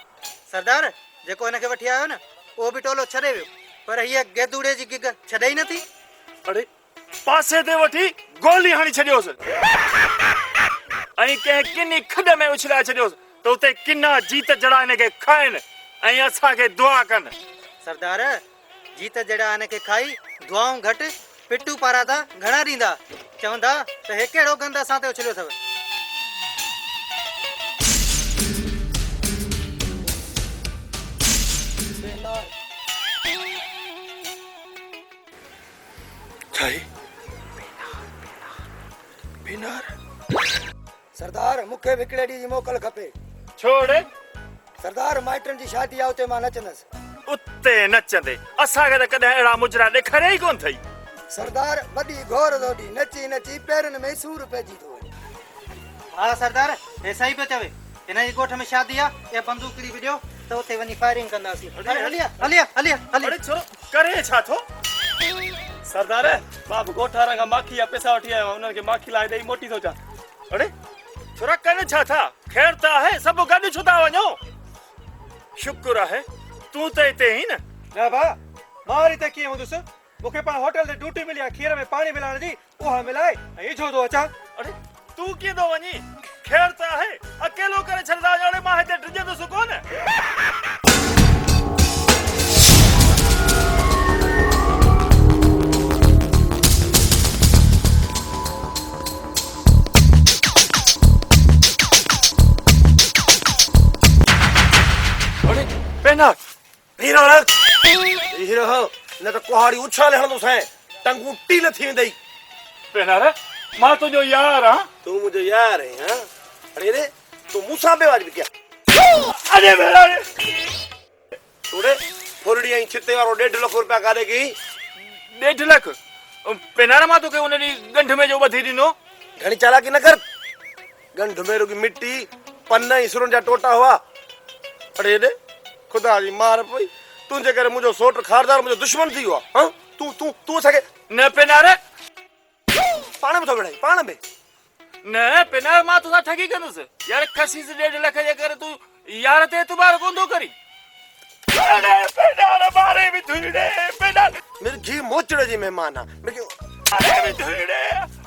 Speaker 1: सरदार जेको हिनखे वठी आयो न उहो बि टोलो छॾे वियो पर हीअ गेदूड़े जी गिग छॾे ई नथी।
Speaker 6: अरे पासे ते वठी गोली हणी छॾियोसि ऐं कंहिं किनी खॾ में उछलाए छॾियोसि त उते किना जीत जड़ा हिनखे खाइनि ऐं असांखे दुआ कनि।
Speaker 1: सरदार जीत जड़ा हिनखे खाई दुआऊं घटि पिट्टू पारादा घणा ॾींदा चवंदा त हे कहिड़ो गंद असां ते उछलियो अथव। सरदार मूंखे हिकिड़े ॾींहं जी मोकल खपे।
Speaker 6: छोड़
Speaker 1: सरदार माइटनि जी शादी आहे उते मां नचंदसि।
Speaker 6: उते नचंदे असांखे त कॾहिं अहिड़ा मुजरा ॾेखारिया ई कोन अथई।
Speaker 1: सरदार वॾी घोर दोडी नची नची पेरनि में सूर पइजी थो वञे। हा सरदार हे सही पियो चवे हिन जी ॻोठ में शादी आहे या बंदूकड़ी बि ॾियो त उते वञी फायरिंग कंदासीं। हलिया हलिया हलिया
Speaker 6: अरे
Speaker 1: हलिया।
Speaker 6: छोरो करे छा थो?
Speaker 4: सरदार बाप गोठारा खां माखी या पैसा वठी आयो उन्हनि खे माखी लाइ ॾेई मोटी थो चा।
Speaker 6: अरे छोरा कनि छा था? ख़ैर त आहे सभु गॾु छो था वञो? शुक्र आहे तूं त हिते ई न।
Speaker 1: न भा मां वरी त कीअं हूंदुसि मूंखे पाण होटल ते ड्यूटी मिली आहे खीर में पाणी मिलाइण जी उहा मिलाए ऐं छो थो अचां।
Speaker 6: अरे तूं कीअं थो वञी? ख़ैर त आहे अकेलो करे छॾंदा अड़े मां हिते डिॼंदुसि कोन।
Speaker 4: पेनार हीरो हो न त कुहाड़ी उछाले हणंदुसि टंगू टील थी वेंदई।
Speaker 6: पेनार मां तुंहिंजो यार आं।
Speaker 4: तू मुंहिंजो यार है हां? अरे रे तू मूंसां बेवाज भी क्या?
Speaker 6: अरे मेरा
Speaker 4: तोड़े फोरड़ी ऐं छिते वारो 1.5 लख रुपया काॾे कई?
Speaker 6: 1.5 लख? पेनार मां तोखे उन ॾींहुं गंढ में जो ॿधी ॾिनो।
Speaker 4: घणी चालाकी न कर। गंढ में रुगी मिट्टी पन ऐं सुरनि जा टोटा हुआ। अरे रे खुदा जी मार पई तुंहिंजे करे मुंहिंजो सोट खारदार मुंहिंजो दुश्मन थी वियो आहे। तूं तूं तूं असांखे
Speaker 6: न पेनार
Speaker 4: पाण में थो विढ़ाई पाण में।
Speaker 6: न पेनार मां तोसां ठगी कंदुसि यार। खसीस 1.5 लख जे करे तूं यार ते एतबार कोन थो करी। अरे पेनार मारे भी धुईड़े पेनार
Speaker 4: मिर्गी मोचड़े जी महिमान आहे मिर्गी।
Speaker 6: अरे भी धुईड़े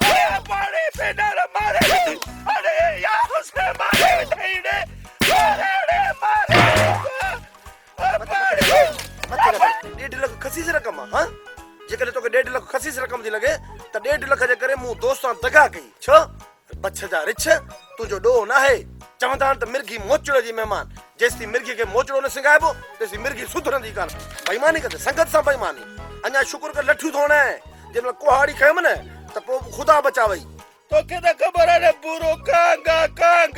Speaker 6: अरे मारे पेनार मारे भी धुई। अरे यार उसने मारे भी धुईड़े अरे मारे
Speaker 4: 1.5 लख खसीस रक़म आहे। जेकॾहिं तोखे 1.5 लख खसीस रक़म थी लॻे त 1.5 लख जे करे मूं दोस्तां दगा कई छो? बछ जा रिछ तुंहिंजो ॾोह न आहे। चवंदा आहिनि त मिर्गी मोचड़े जी महिमान जेसिताईं मिर्गी खे मोचड़ो न सिंगाइबो तेसिताईं मिर्गी सुधरंदी कान। बेईमानी कंदे संगत सां बेईमानी। अञा शुक्र कर लठियूं थो हणे जंहिं महिल कुहाड़ी खयमि न त पोइ ख़ुदा बचावई।
Speaker 6: तोखे त ख़बर आहे न बुरो कांग आहे कांग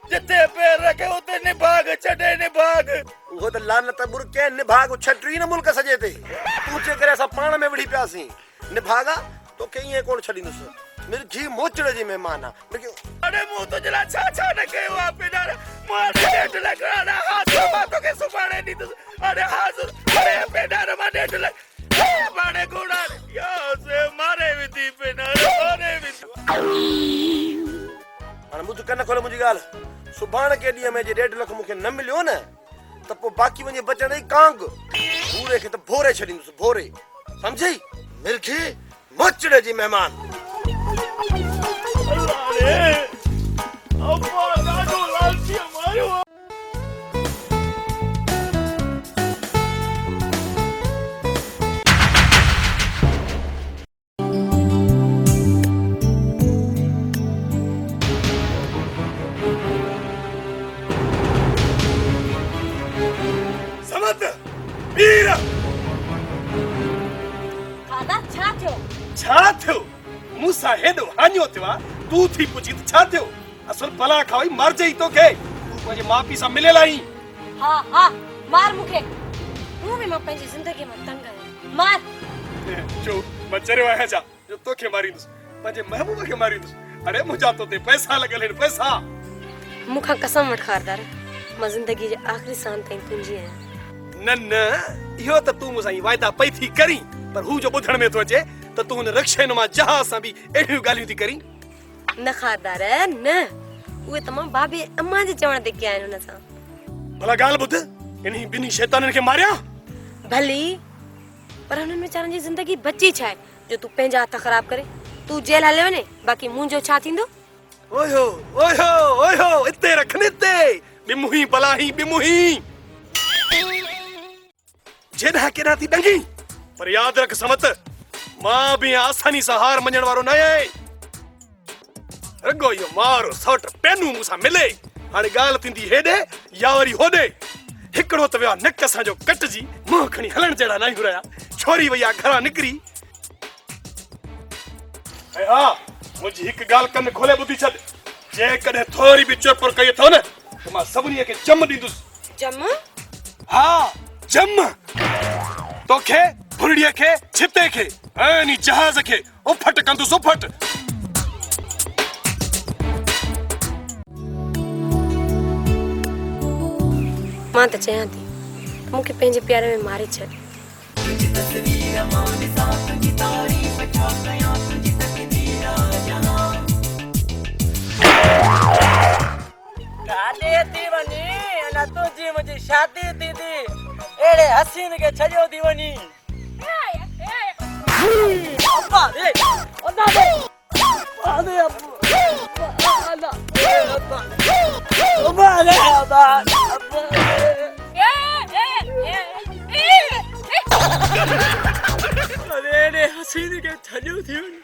Speaker 6: जिते पैर रखे उते निभाग छॾे निभाग।
Speaker 4: उहो त लानत बुर के निभाग छटरी न मुल्क सजे ते तूं जे करे असां पाण में विढ़ी पियासीं। निभागा तोखे ईअं कोन छॾींदुसि। मिर्गी मोचड़े जी महिमान आहे मिर्गी।
Speaker 6: अरे मूं तुंहिंजे लाइ छा छा न कयो आहे पेनार। मां 1.5 लख हाज़ुर मां तोखे सुभाणे ॾींदुसि। अरे हाज़ुर अरे पेनार मां 1.5 लख माणे घोड़ा यार मारे विधी पेनार मारे विधी।
Speaker 4: हाणे ॿुध कन खोले मुंहिंजी ॻाल्हि। सुभाणे के ॾींहं में जे 1.5 लख मूंखे न मिलियो न त पोइ बाक़ी वञे बचण ई कांग भूरे खे त भोरे छॾींदुसि भोरे सम्झी। मिर्गी मोचड़े जी महिमान।
Speaker 6: अरे अब्बा ॾाढो लालची मारियो।
Speaker 4: समत वीर
Speaker 2: दादा छा थियो?
Speaker 4: छा थियो? मूंसां हेॾो हाञो थियो आहे तूं थी पुछी त छा थियो? असुल भला खाई मर जई तोखे। तूं पंहिंजे माउ पीउ सां मिलियल आहीं।
Speaker 8: हा हा मार मूंखे। हूं बि मां पंहिंजी ज़िंदगी में तंग आहियां। मार
Speaker 4: जो मां चरियो आहियां छा जो तोखे मारींदुसि पंहिंजे महबूब खे मारींदुसि। अरे मुंहिंजा तो ते पैसा लॻल आहिनि पैसा।
Speaker 8: मूंखां कसम वठ खारदार मां ज़िंदगी जे आख़िरी सांस ताईं तुंहिंजी आहियां।
Speaker 4: न न इहो त तूं मूंसां वाइदा पई थी करी पर हू जो ॿुधण में थो अचे त तूं हुन रक्षानुमा जहाज सां बि अहिड़ियूं ॻाल्हियूं थी करी।
Speaker 8: न खारदार न उहे त मां भाभी अम्मा जे चवण ते कया आहिनि हुन सां।
Speaker 4: भला ॻाल्हि ॿुध इन्हीं बिन्हीं शैताननि खे मारिया?
Speaker 8: भली पर हुननि वीचारनि जी ज़िंदगी बची छा आहे जो तूं पंहिंजा हथ ख़राब करे तूं जेल हले वञे बाक़ी मुंहिंजो छा थींदो?
Speaker 4: ओयो ओयो ओयो इते रखनि इते बिमुही बलाही बिमुही जेॾा केॾा थी डंगी पर यादि रख समत मां बि आसानी सां हार मञण वारो न आहियां। रुगो इहो मारो सौट पेनू मूंसां मिले हाणे ॻाल्हि थींदी हेॾे या वरी होॾे। हिकिड़ो त वियो आहे नक असांजो कटिजी मुंहुं खणी हलण जहिड़ा न आहियूं रहिया। छोरी वई आहे घरां निकिरी ऐं हा मुंहिंजी हिकु ॻाल्हि कनि खोले ॿुधी छॾ जेकॾहिं थोरी बि चुर पुर कई अथव न त मां सभिनी खे जम ॾींदुसि।
Speaker 8: जम?
Speaker 4: हा जम तोखे फुरड़ीअ खे छिते खे ऐं नी जहाज़ खे उफट कंदुसि उफट।
Speaker 8: मां त चाहियां थी मूंखे पंहिंजे प्यारे में मारे छॾ।
Speaker 3: काॾे थी वञी अञा तुंहिंजी मुंहिंजी शादी थींदी अहिड़े हसीन खे छॾियो थी वञी। अब्बा रे अब्बा रे अरे अब्बा रे अब्बा अरे हसीन खे छॾियो थी वञी।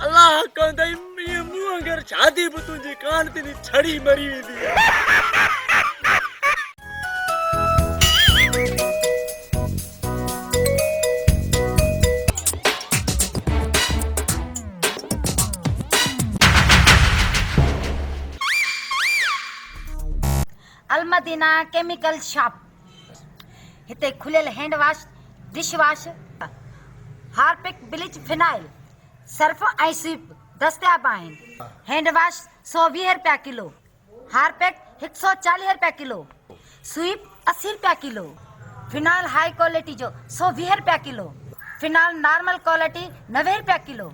Speaker 3: अल्लाह कंदई मुंहुं अगरि शादी बि तुंहिंजी कान थींदी छड़ी मरी वेंदी।
Speaker 5: अलमदीना केमिकल शॉप हिते खुलियल hand wash dish wash Harpic bleach phenyl Surf ऐं स्वीप दस्तियाब आहिनि। हैंड वॉश 120 रुपया किलो, हार्पिक 140 रुपया किलो, स्वीप 80 रुपया किलो, फिनाइल हाई क्वालिटी जो 120 रुपया किलो, फिनाइल नॉर्मल क्वालिटी 90 रुपया किलो,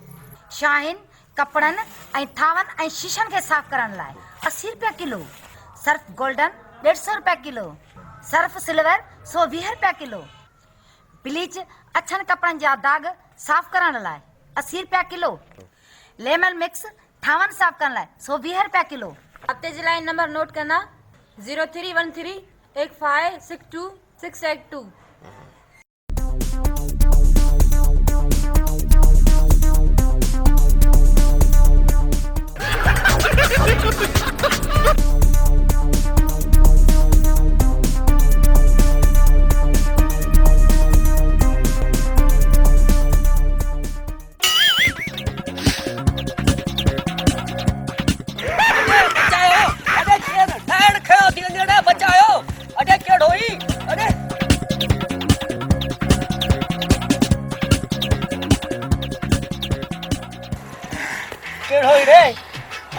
Speaker 5: शाहीन कपड़नि ऐं थावनि ऐं शीशनि खे साफ़ करण लाइ 80 रुपया किलो, सर्फ गोल्डन 150 रुपया किलो, सर्फ सिल्वर 120 रुपया किलो, ब्लीच अछनि कपड़नि जा दाग साफ़ करण लाइ 80 रुपया किलो, लेमन मिक्स थावनि साफ़ करण लाइ 120 रुपया किलो।
Speaker 2: हफ़्ते जे लाइ नंबर नोट करना 0313 8562 682।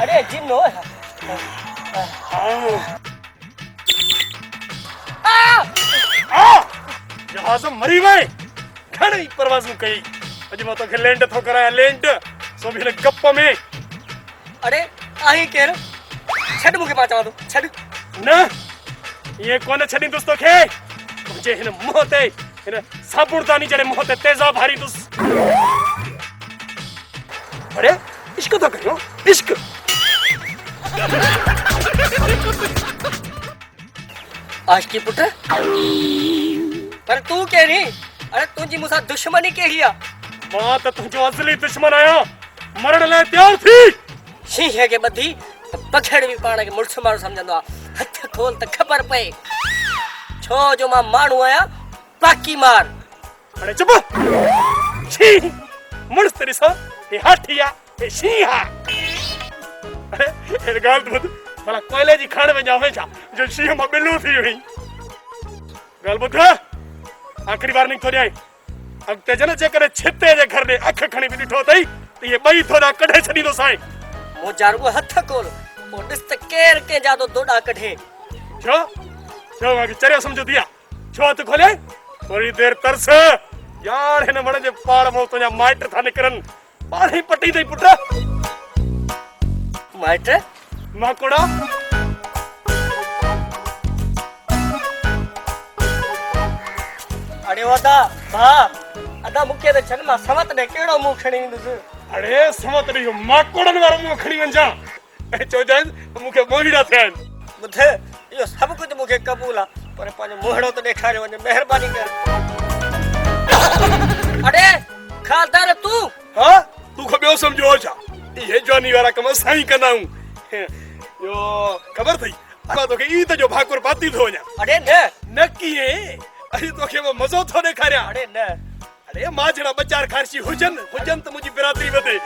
Speaker 3: अरे जिन्नो
Speaker 4: जहाज मरी वए घणी परवाज़ूं कई अॼु मां तोखे लैंड थो करायां लैंड सो बि हिन गप में।
Speaker 3: अरे आहीं केरु छॾ मूंखे मां चवां थो छॾ।
Speaker 4: न ये कोन छॾींदुसि तोखे तुंहिंजे हिन मुंहं ते हिन साबुणदानी जहिड़े मुंहं ते तेज़ाब हारींदुसि। अरे इश्क तो करियो इश्क।
Speaker 3: आशिकी पुट पर तू केरी अरे तुंहिंजी मूंसां दुश्मनी कहिड़ी आहे?
Speaker 4: मां त तुंहिंजो असली दुश्मन आहियां मरण लाइ तयार थी।
Speaker 3: शीशे खे ॿधी पखेड़ बि पाण खे मुड़ुस माण्हू सम्झंदो आहे। हथ खोल त ख़बर पए छो जो मां माण्हू आहियां बाक़ी मार।
Speaker 4: अरे चुप छी मुड़ुस ते ॾिसो हे हाथी आहे हे शींहं आहे। अरे हिन ॻाल्हि ॿुध भला कोयले जी खाण में ॼावे छा जो शींहं मां ॿिलू थी वई। ॻाल्हि ॿुध आख़िरी वार्निंग थो ॾियां अॻिते जन जेकॾहिं छिते जे घर ॾे अखि खणी बि ॾिठो अथई त इहे ॿई थोरा कढे छॾींदो साईं।
Speaker 3: मुंहिंजा रुॻो हथ खोल पोइ ॾिस त केरु कंहिंजा थो दोॾा कढे।
Speaker 4: छो छो मूंखे चरियो सम्झो थी आहे छो हथ खोले थोरी देरि तरस यार हिन वण जे पाड़ मां तुंहिंजा माइट था निकिरनि पाण ई पटी अथई पुट। माइट माकोड़ा
Speaker 3: वदा भा अदा मूंखे त छॾ मां सवत ने कहिड़ो मुंहुं खणी ईंदुसि
Speaker 4: अरे समत रही माकोड़न वारो मुंहुं खणी वञा ऐं चवजांइ मूंखे मोहीड़ा थिया आहिनि
Speaker 3: ॿुध इहो सभु कुझु मूंखे क़बूल आहे पर पंहिंजो मोहड़ो त ॾेखारे वञे महिरबानी कर अरे खालदार तूं
Speaker 4: हाँ तू को ॿियो सम्झो छा ये जवानी वारा कम असां ई कंदा आहियूं यो ख़बर अथई मां तोखे ईद जो भाकुर पाती थो वञा
Speaker 3: अरे न
Speaker 4: न कीअं अॼु तोखे मां मज़ो थो ॾेखारियां
Speaker 3: अरे न
Speaker 4: अरे मां जहिड़ा ॿ चार ख़ारशी हुजनि त मुंहिंजी बिरादरी वधे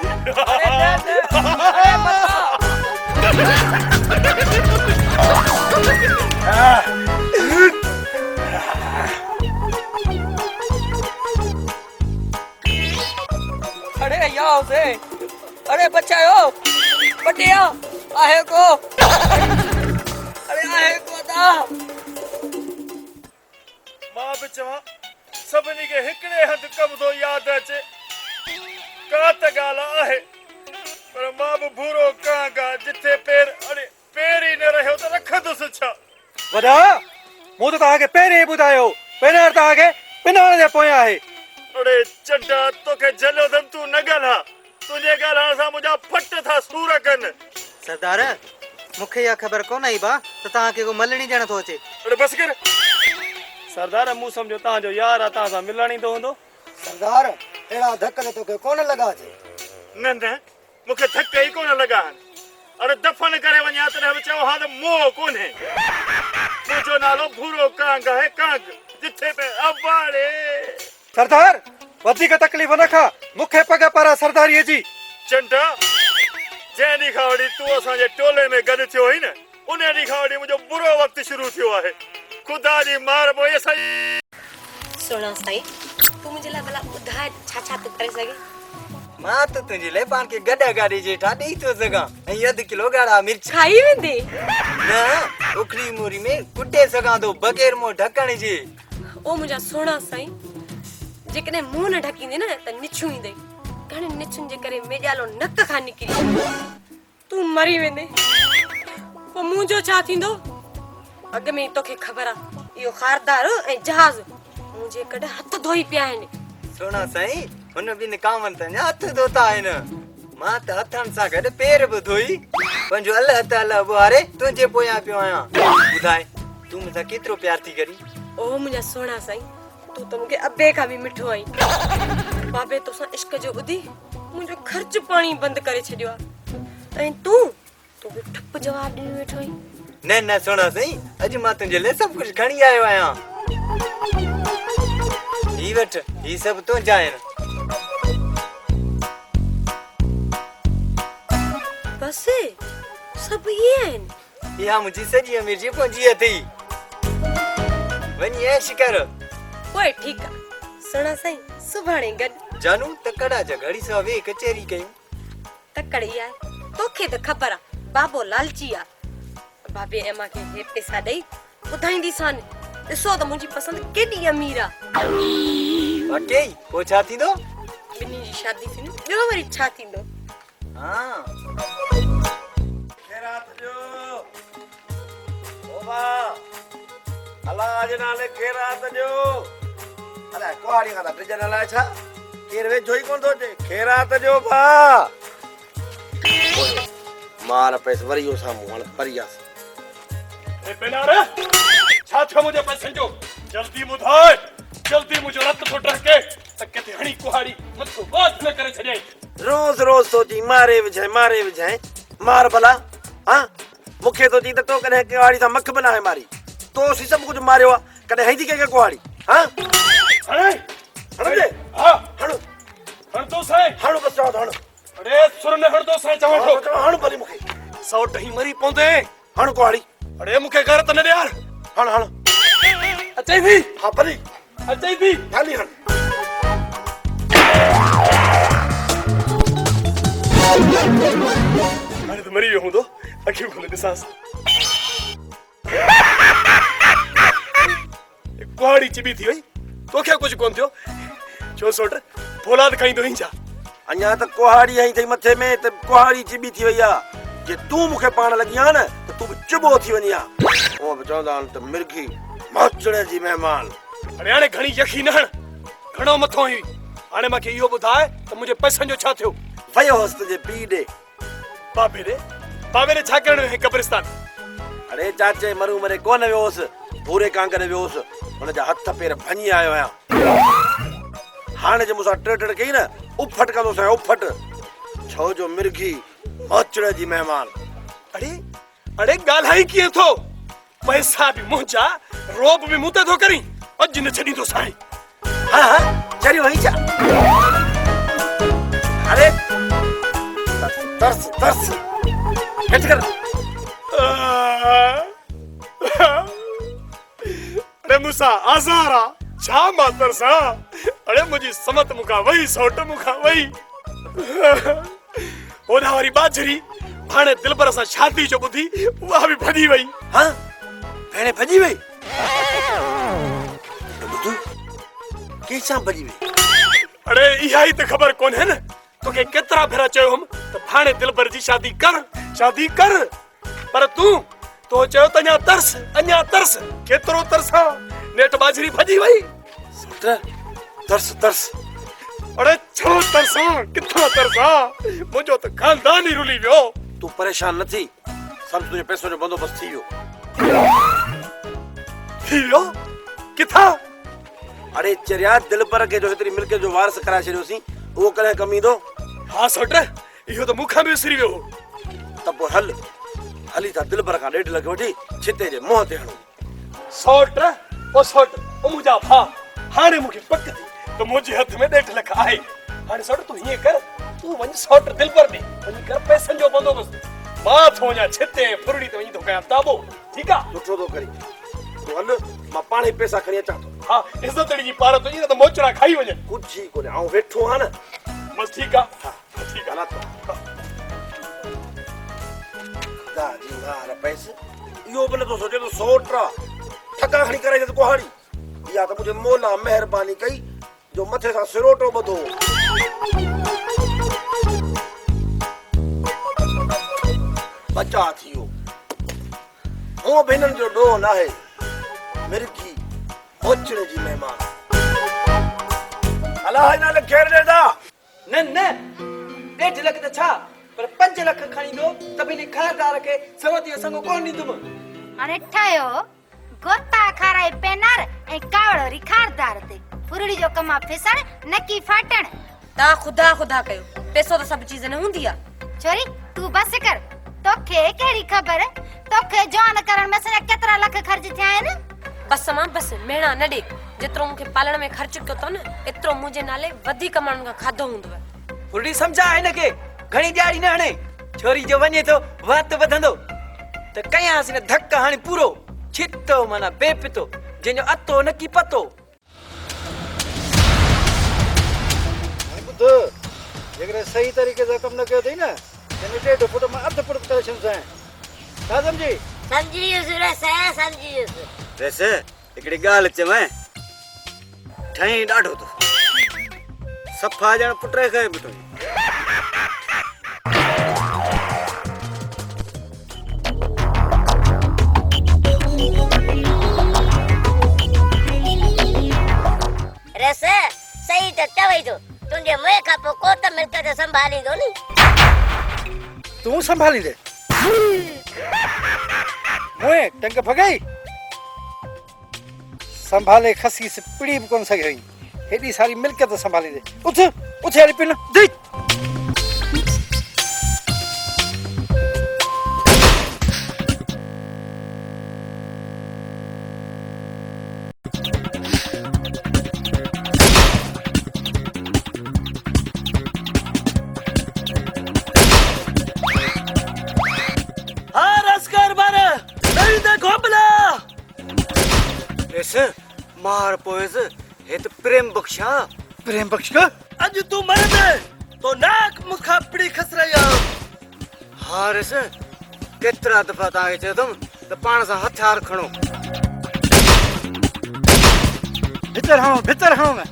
Speaker 3: अरे न अरे मता अरे याओ से अरे बचायो बटिया आहे को अरे आहे को दा
Speaker 4: मां बि चवां सभिनी खे हिकिड़े हंधि कम थो यादि अचे का त ॻाल्हि आहे पर मां बि भूरो कांगा जिथे पेर अरे पेर ई न रहियो त रखंदुसि छा
Speaker 1: वॾा मूं त तव्हांखे पहिरीं ई ॿुधायो पहिरियों तव्हांखे पिनाण जे पोयां आहे
Speaker 4: अरे चड्डा तोखे झलियो अथनि तूं न ॻाल्हा तुंहिंजे ॻाल्हाइण सां मुंहिंजा फट था सूर कनि
Speaker 1: सरदार मूंखे इहा ख़बर कोन आई बा त तव्हांखे को मलणी ॼण थो अचे
Speaker 4: अरे बस कर सरदार मूं सम्झो तव्हांजो यार आहे तव्हां सां मिलण ईंदो हूंदो
Speaker 1: सरदार अहिड़ा धक त तोखे कोन लॻा अचे
Speaker 4: न न मूंखे धक ई कोन लॻा आहिनि अरे दफ़न करे वञा तॾहिं बि चओ हा त मोह कोन्हे मुंहिंजो नालो भूरो कांग आहे कांग जिथे पे अबाड़े
Speaker 1: सरदार वधीक तकलीफ़ न खा मूंखे पग पर सरदारीअ जी
Speaker 4: चंडा जंहिं ॾींहुं खां वठी तूं असांजे टोले में गॾु थियो हुई न उन ॾींहुं खां वठी मुंहिंजो बुरो वक़्तु शुरू थियो आहे ख़ुदा जी मार पोइ सही
Speaker 8: सुणा साईं तूं मुंहिंजे लाइ भला ॿुधाए छा छा तूं करे सघे
Speaker 3: मां त तुंहिंजे लाइ पाण खे गॾा गाॾी जेठा ॾेई थो सघां ऐं अधु किलो ॻाढ़ा मिर्च
Speaker 8: खाई वेंदे
Speaker 3: न उखड़ी मूरी में कुटे सघां थो बग़ैर मुंहुं ढकण जे
Speaker 8: ओ मुंहिंजा सुहिणा साईं जेकॾहिं मुंहुं न ढकींदे न त निछूं ईंदे घणे निछुनि जे करे मेजालो नक खां निकिरी तूं मरी वेंदे पोइ मुंहिंजो छा थींदो अॻ में ई तोखे ख़बर आहे इहो खारदार ऐं जहाज़ मुंहिंजे कॾहिं हथ धोई पिया आहिनि
Speaker 3: सुहिणा साईं हुन ॿिनि कामनि जा हथ धोता आहिनि मां त हथनि सां गॾु पेर बि धोई पंहिंजो अलाह ताला ॿुहारे तुंहिंजे पोयां पियो आहियां ॿुधाए तूं मूंसां केतिरो प्यार थी करी
Speaker 8: ओ मुंहिंजा सुहिणा साईं तूं त मूंखे अबे खां बि मिठो आई बाबे तोसां इश्क जो ॿुधी मुंहिंजो ख़र्च पाणी बंदि करे छॾियो आहे ऐं तूं बि ठप जवाब ॾिनी वेठो आहीं
Speaker 3: न न सुहिणा साईं अॼु मां तुंहिंजे लाइ सभु कुझु खणी आयो आहियां ही वठ ही सभु तुंहिंजा आहिनि
Speaker 8: बस सभु इहे आहिनि
Speaker 3: इहा मुंहिंजी सॼी अमीर जी पूंजी अथई वञी ऐश कर
Speaker 8: पोइ ठीकु आहे सुहिणा साईं सुभाणे गॾु
Speaker 3: जानू तकड़ा जा घड़ी सां वे कचहरी कयूं
Speaker 8: तकड़ी आहे तोखे त ख़बर आहे बाबो लालची आहे बाबे ऐं मूंखे हे पैसा ॾेई ॿुधाईंदीसां ॾिसो त मुंहिंजी पसंदि केॾी अमीर आहे
Speaker 3: वाकई पोइ छा थींदो
Speaker 8: ॿिन्ही जी शादी थींदी ॿियो वरी छा थींदो
Speaker 3: हा
Speaker 4: खैरात जो ओ वाह अल्लाह जे नाले खैरात जो अरे कुआड़ी का ड्रिज नाला छा केर वे जोई कोन थो अचे खैरात जो भा मार पैस वरी यो सामू हाणे परियास ए बेनार छा थियो मुझे पैसे जो जल्दी ॿुधाए जल्दी मुझे रत थो टके त किथे हणी कुआड़ी मथो बात न करे छॾे रोज रोज सोची मारे विझाए मार भला हां मूंखे तो जी त तो कने कुआड़ी सां मख बना है मारी तो सी सब कुछ मारियो कने है जी के कुआड़ी हां अरे अरे हां हण तो साईं हण बस चओ हण अरे सुर ने हण तो साईं चओ हण भली मूंखे सौ टही मरी पवंदे हण कुआड़ी अरे मूंखे घर त न ॾियार हण अचई थी हां भली अचई थी खाली हण हाणे त मरी वियो हूंदो अखियूं खोले ॾिसांसि कुआड़ी चिबी थी वई तोखे कुछ कोन थियो छो सोट फौलाद खाईंदो ही छा अञा त कुहाड़ी आई थई मथे में त कुहाड़ी चिबी थी वई आ जे तूं मूंखे पाण लगी आ न त तूं बि चिबो थी वञी आ ओ बि चवंदा आहिनि त मिर्गी माचड़े जी महिमान अरे हाणे घणी यकीन हण घणो मथो हुई हाणे मूंखे इहो ॿुधाए त मुंहिंजे पैसनि जो छा थियो
Speaker 1: वियो हुअसि तुंहिंजे पीउ ॾे
Speaker 4: बाबे रे छा करणु हे कब्रिस्तान
Speaker 1: अरे चाचे मरू मरे कोन वियो हुअसि भूरे कांगरे वियो हुअसि हुनजा हथ पेर भञी आयो आहियां हाणे जे मूंसां टे कई न उफट कंदोसि उफट छो जो मिर्गी ओचड़े जी महिमान
Speaker 4: अरे ॻाल्हाई कीअं थो पैसा बि मुंहिंजा रोब बि मूं ते थो करी अॼु न छॾींदो साईं
Speaker 1: हाँ चरी वहीं जा अरे तरस हेठ कर
Speaker 4: अरे मूंसां आज़ारा छा मां तरसां अरे मुंहिंजी समत मूंखां वई सौट मूंखां वई होॾां वारी बाजरी हाणे दिलबर सां शादी जो ॿुधी उहा बि भॼी वई
Speaker 1: हाँ भेणे भॼी वई ॿुध कंहिंसां भॼी वई
Speaker 4: अरे इहा ई त ख़बर कोन्हे न तोखे केतिरा भेरा चयो हुम त भाणे दिलबर जी शादी कर पर तूं तो चयो त अञा तरस केतिरो तरसां नेठ बाजरी भॼी वई
Speaker 1: तरस
Speaker 4: अरे छो तरसां किथां तरसां मुंहिंजो त खानदान ई रुली वियो
Speaker 1: तू परेशान न थी सब तुझे पैसों जो बंदोबस्त थी
Speaker 4: वियो किथां
Speaker 1: अरे चरिया दिलबर के जो हेतरी मिल्कियत जो वारस कराए छॾियोसीं उहो कॾहिं कम ईंदो
Speaker 4: हा सौट इहो त मूंखां बि विसरी वियो
Speaker 1: त पोइ हली था दिलबर खां 1.5 लख वठी छिते जे मुंहं ते हणो
Speaker 4: सौट ओ मुंहिंजा भाउ हाणे मूंखे पक थी त मुंहिंजे हथ में 1.5 लख आहे हाणे सौट तूं हीअं कर तूं वञ सौट दिलबर ॾे वञी कर पैसनि जो बंदोबस्त मां थो वञा छिते फुरड़ी ते वञी थो कयां ताबो ठीकु आहे
Speaker 1: सुठो थो करी तूं हल मां पाण ई पैसा खणी अचां थो
Speaker 4: हा इज़त जी पार तुंहिंजी न त मोचड़ा खाई वञनि
Speaker 1: कुझु ई कोन्हे आऊं वेठो आहियां न
Speaker 4: बस ठीकु आहे ठीकु
Speaker 1: हला तो ख़ुदा जी मार पैसे इहो बि नथो सोचे तो 100 ठका खणी करे त कुहाड़ी इहा त मुंहिंजे मोला महिरबानी कई जो मथे सां सिरोटो ॿधो बचा थियो हूअं बि हिननि जो ॾोह न आहे मिर्गी ओचड़े जी महिमान अला हिन लाइ खेर ॾेदा
Speaker 3: न 1.5 लख त छा पर 5 लख खणी दो त बिनी खारदार खे सवती संग कोन ॾींदुमि
Speaker 5: हाणे ठाहियो गोता खाराए पेनार ऐं कावड़ो रिखारदार ते फुरड़ी जो कमा फिसण नकी फाटण
Speaker 8: ता खुदा कयो पैसो तो सब चीज न हुंदी आ
Speaker 5: छोरी तू बस कर तोखे केड़ी खबर तोखे जवान करण में सने केतरा लख खर्च थिया आहिनि
Speaker 8: बस मेणा न ॾे जेतिरो मूंखे पालण में ख़र्च कयो अथव न एतिरो मुंहिंजे नाले वधीक माण्हुनि खां खाधो हूंदव
Speaker 3: फुरड़ी सम्झा हिनखे घणी ॾियारी न हणे छोरी जो वञे थो वात वधंदो त कयांसि न धक हाणे पूरो छितो माना बेपितो जंहिंजो अतो न की पतो
Speaker 1: ॿुध जेकॾहिं सही तरीक़े सां कमु न कयो अथई न त 1.5 फुट मां अधु फुट करे छॾियो छा सम्झी
Speaker 11: समझी समझी
Speaker 1: वैसे हिकिड़ी ॻाल्हि चवां ठहीं ॾाढो थो सफ़ा ॼण पुट खे बीठो
Speaker 11: रस सही त चवई थो तुंहिंजे मुंहं खां पोइ को त मिल्कियत संभालींदो नी
Speaker 1: तूं संभालींदे मुए टंग भगाई संभाले खसी से पीड़ी भी कोन सके हेडी सारी मिल्कियत संभालींदे उठ हली पिन दे मार पोएस हे तो प्रेम बख्श का
Speaker 3: अज तू मर दे तो नाक मुखा पड़ी खसरया
Speaker 1: हां रे से केतरा दफा ता चयो तुम तो पाण सा हथियार खणो भीतर हणो मैं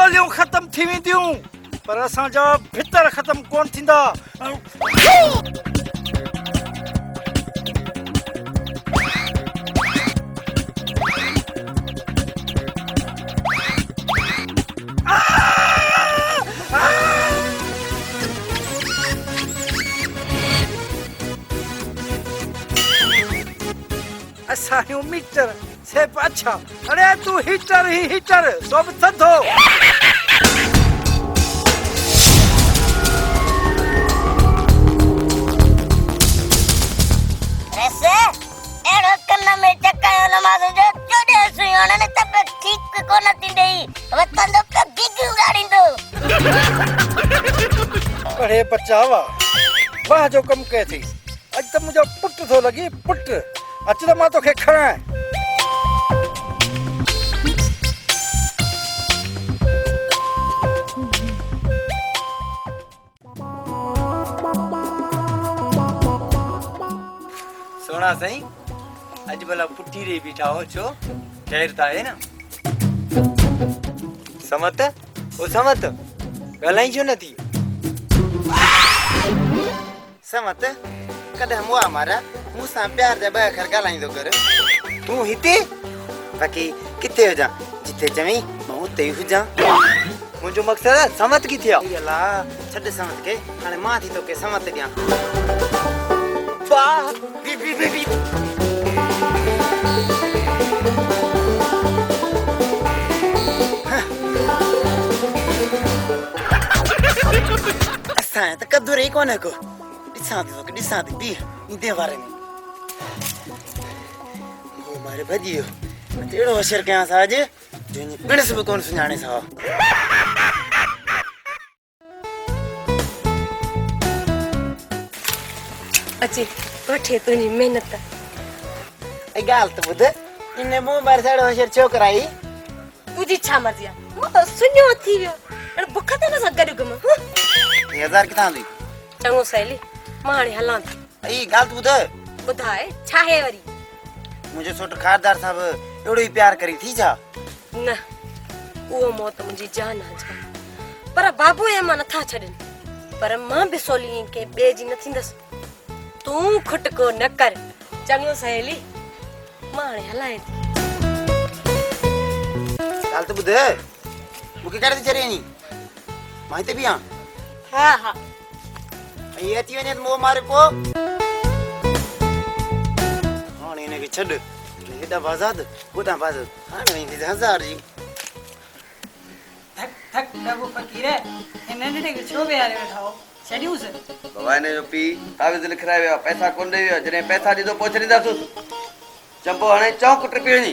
Speaker 1: ॻाल्हियूं ख़तम थी वेंदियूं पर असांजा भितर ख़तम कोन थींदा। असांजो मीटर सिर्फ़ु अच्छा अरे तू हीटर ही हीटर सब थधो।
Speaker 11: ऐसे एड़ो कन्न में चकायो नमाज जो चोडे सुयोण ने तब ठीक कोन थी देई वतन तो पे गिगी उगाड़ींदो।
Speaker 1: अरे बचावा वाह जो कम कहे थी अज तो मुझे पुट थो लगी पुट अच तो मां तोखे खड़ा
Speaker 3: सोना साईं अज भला पुठी रे बीठा हो छो खैर ता है ना समत ओ समत गलाई जो नथी
Speaker 9: समत कदे मुआ मारा मूसा प्यार दे बखर गालाइंदो कर तू हिते बाकी किथे हो जा जिथे चवी मैं उते ही हो जा
Speaker 3: मुझो मकसद समत की थिया
Speaker 9: यला छड समत के हाने मां थी तो के समत दिया
Speaker 3: वाह
Speaker 9: बी बी बी बी असां त कदुर ही कोने को ॾिसां थी बी इंदे बारे में वो मारे भजियो तेड़ो होशियार कयां सा अज जो पिणस भी कोन सुञाणे सा
Speaker 8: अचे वठे तुंहिंजी महिनत
Speaker 9: ऐ ॻाल्हि त ॿुध इन मूं बार साइड होशियार छोकिरा आई
Speaker 8: तुंहिंजी छा मर्ज़ी आहे मूं त सुञो थी वियो हाणे बुख ते न सां गॾु घुम
Speaker 9: 1000 किथां दी
Speaker 8: चङो सहेली मां हाणे हलां थी
Speaker 9: ऐ ॻाल्हि त ॿुध
Speaker 8: ॿुधाए छा आहे वरी
Speaker 9: मुंहिंजो सोट खारदार साहब अहिड़ो ई प्यार करी थी छा
Speaker 8: न उहो मौत मुंहिंजी जान आहे जान पर बाबू ऐं मां नथा छॾनि पर मां बि सोली के ॿिए जी न थींदसि तूं खुटको न कर चङो सहेली मां हाणे हलाए थी
Speaker 9: ॻाल्हि त ॿुध मूंखे करे थी छॾे नी मां हिते बि आहियां
Speaker 8: हा हा
Speaker 9: ऐं अची वञे त मोह मारे पो हाणे हिनखे छॾ हेॾा बाज़ाद होॾां बाज़ाद हाणे वेंदी 1000 जी
Speaker 13: थक थक डबो फकीर इन नंढे के छो बेहारे वेठा हो छॾियूंस
Speaker 12: बाबा हिन जो पी तावीज़ लिखाए वियो पैसा कोन ॾेई वियो जॾहिं पैसा ॾींदो पोइ छॾींदासीं चंपो हाणे चौक टपी वञी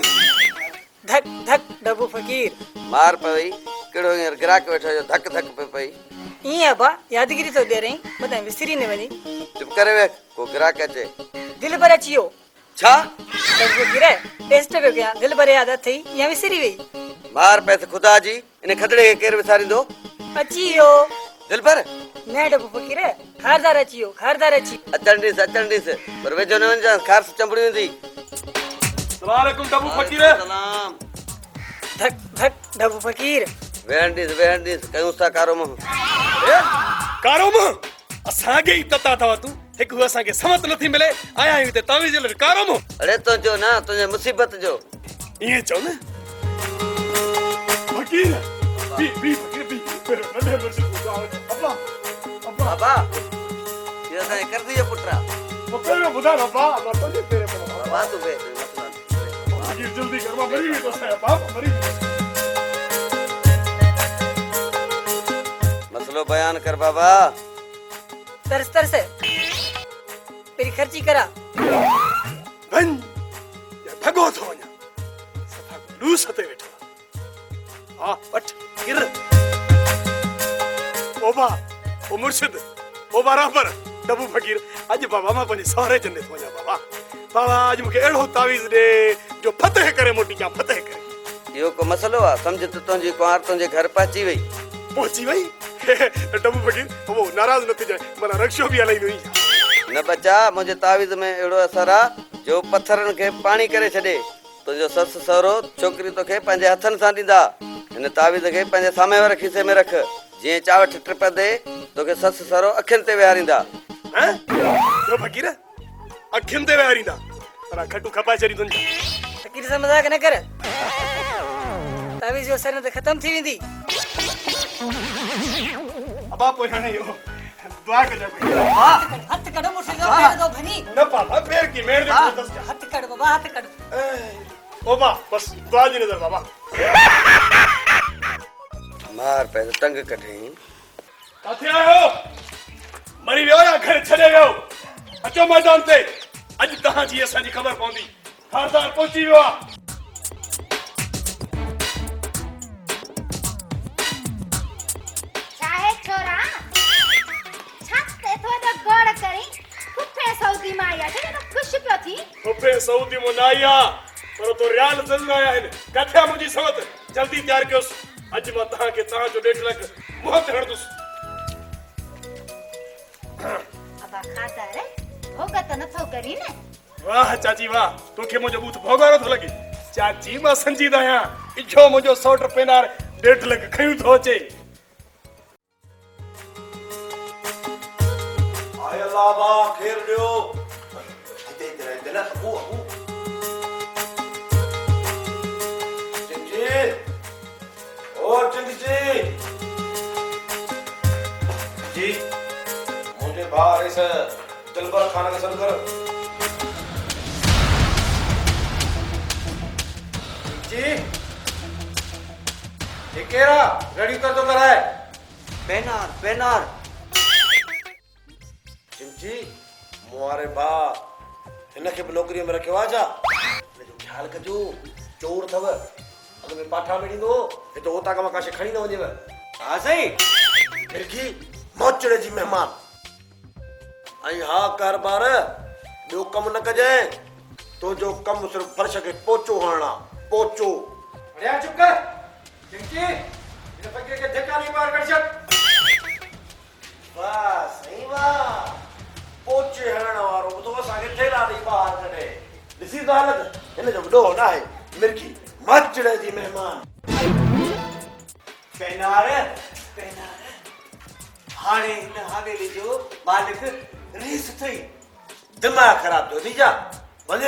Speaker 13: धक धक डबो फकीर
Speaker 12: मार पई कहिड़ो हींअर ग्राहक वेठो जो धक धक पे पई
Speaker 13: ईअं बा यादगिरी तो दे रही ॿुधाए विसरी न वञी
Speaker 12: चुप करे वेख को ग्राहक अचे
Speaker 13: दिल भर अची वियो
Speaker 12: छा
Speaker 13: डबो फकीर टेस्ट पियो कयां दिल भर याद अथई या विसरी वई
Speaker 12: मार पैसे खुदा जी इन खदड़े खे केरु विसारींदो
Speaker 13: अची वियो
Speaker 12: दिल पर
Speaker 13: न डबो फकीर खारदार अची वियो खारदार अची
Speaker 12: अचण ॾिस पर वेझो न वञजांइ खारस चंबड़ी वेंदी
Speaker 4: सलाम अलैकुम डबू फकीर
Speaker 12: सलाम
Speaker 13: धक धक डबो फकीर
Speaker 12: वेहण ॾिस कयूं था कारो मुंहुं
Speaker 4: कारो मुंहुं असांखे ई तता अथव तूं हिकु असांखे समत नथी मिले आया आहियूं हिते तावीज़ लाइ कारो मुंहुं
Speaker 12: अड़े तुंहिंजो न तुंहिंजे मुसीबत जो
Speaker 4: ईअं चओ न फकीर बी बी फकीर बी मेरो नंढे बच्चे को अब्बा अब्बा
Speaker 12: बाबा ये असांजे करदी जो पुट आहे
Speaker 4: वो पहिरियों ॿुधाए न बा मां तुंहिंजे पेरे पवंदो
Speaker 12: बाबा तूं बे
Speaker 4: फकीर जल्दी कर मां मरी वेठो आहियां बाप मरी वेठो
Speaker 12: मसलो बयान कर बाबा
Speaker 13: तरस पहिरीं खर्ची करा
Speaker 4: वञ या भॻो थो वञा सफ़ा लूस ते वेठो हा वठ गिर ओबा ओ मुर्शिद ओ बराबर डबू फकीर अॼु बाबा मां पंहिंजे सहुरे जन्नत थो वञा बाबा बाबा अॼु मूंखे अहिड़ो तावीज़ ॾे जो फतेह करे मोटी कयां फतेह करे
Speaker 12: इहो को मसलो आहे सम्झ त तुंहिंजी कुंवार तुंहिंजे घर पहुची वई
Speaker 4: पहुची वई डबू फकीर वो नाराज़ न थी जाए माना रक्षो बि हलाईंदो ई
Speaker 12: न बचा मुंहिंजे तावीज़ में अहिड़ो असरु आहे जो पथरनि खे पाणी करे छॾे तुंहिंजो ससु सहुरो छोकिरी तोखे पंहिंजे हथनि सां ॾींदा
Speaker 14: हिन तावीज़ खे पंहिंजे सामे वारे खीसे में रख जीअं चावट ट्रिप दे तोखे ससु सरो अखियुनि ते विहारींदा
Speaker 4: हैं तो फकीर अखियुनि ते विहारींदा पर खटू खपाए छॾी तुंहिंजी
Speaker 13: फकीर सां मज़ाक न कर तावीज़ जो असर त ख़तम थी वेंदी
Speaker 4: अबा पोइ हाणे इहो दुआ कजो
Speaker 13: हथ कढो मुझसे जो पैर दो भनी
Speaker 4: न पापा पैर की मेर जो दस
Speaker 13: हथ कढ बाबा हथ कढ
Speaker 4: ओ बा बस दुआ जी नजर बाबा
Speaker 14: मार पे टंग कढई
Speaker 4: काथे आयो मरी वियो या घर छॾे वियो अचो मैदान ते अॼु तव्हांजी असांजी ख़बर पवंदी थारदार पहुची वियो आहे
Speaker 5: चाहे छोरा छाते थोड़ा गौर करी कुफे सऊदी में आया थे तो खुश पियो थी
Speaker 4: खुफे सऊदी में ना आया पर तो रियाल ज़रूर आया है काथे मुंहिंजी सवत जल्दी तैयार कयोस अॼु मां तव्हांखे तव्हांजो 1.5 लाख मुंहं ते हणंदुसि
Speaker 5: अबा खाता रे होगा तो न थो करी ने
Speaker 4: वाह चाची वाह तोखे मुंहिंजो बूथ भोगारो थो लॻे चाची मां संजीदा आहियां इजो मुंहिंजो सौट पेनार 1.5 लाख खयूं थो अचे
Speaker 15: आय अल्लाह बा खेर ॾियो हिते हिते रहंदे न अबू अबू चिंची ओ चिंची जी मुझे बाहर इस दिलबर खाना का सर कर
Speaker 1: जी ये केरा रेडी कर दो कराए
Speaker 3: पेनार पेनार
Speaker 15: चिंची मुआरे बा हिनखे बि नौकरीअ में रखियो आहे छा हिनजो ख़्यालु कजो चोर अथव अॻ में पाठा में ॾींदो हिते उतां खां काशे खणी न वञेव
Speaker 3: हा साईं
Speaker 15: मिर्गी मोचड़े जी महिमान ऐं हा कारबार ॿियो कमु न कजांइ तुंहिंजो कमु सिर्फ़ु फर्श खे पोचो हणणु आहे पोचो
Speaker 1: बढ़िया चुप कर चिंची ये फकीर के धक्का नहीं मार कर छट
Speaker 15: वाह सही वाह पोचे हणण वारो ॿुधो असांखे थेला ॾेई ॿाहिरि कढे ॾिसी त हालत हिनजो वॾो न आहे मिर्गी मचड़े जी महिमान
Speaker 3: पेनार पेनार हाणे हिन हवेली जो मालिक रीस थई
Speaker 15: दिमाग़ ख़राब थियो थी छा वञ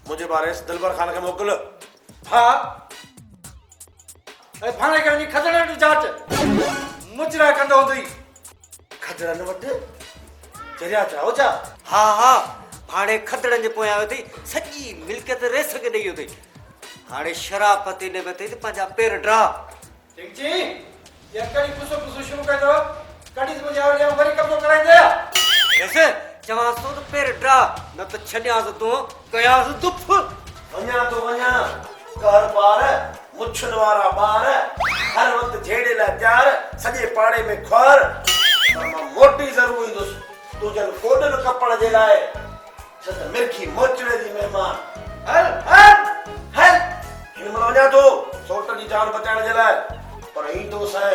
Speaker 15: मुंहिंजे बारे दिलबर खान खे मोकिल
Speaker 1: हाँ ए फाणे करनी खदड़न जो जाट मुचरा कंदो हुंदी
Speaker 15: खदड़न वटि चरिया चाहो छा
Speaker 3: हा हा हाणे खदड़नि जे पोयां वियो अथई सॼी मिल्कियत रेस खे ॾेई अथई हाणे शराबती ने में अथई त पंहिंजा पेर ड्रा
Speaker 1: चिंची ये कड़ी पुसो पुसो शुरू कर दो कड़ी मुझे आवड़े वरी कब्जो कराई दे
Speaker 3: कैसे चवांस तो पेर ड्रा न त छॾियांसि तूं कयांसि दुफ
Speaker 15: वञा तो वञा घर बार मुछन वारा ॿार हर वक़्तु झेड़े लाइ तयार सॼे पाड़े में ख्वार पर मां मोटी ज़रूरु ईंदुसि तूं जन कोडन कपड़ जे लाइ छो त मिर्खी मोचड़े जी महिमान हल हल हल हिन महिल वञा थो सोट जी जान बचाइण जे लाइ पर ईंदो सां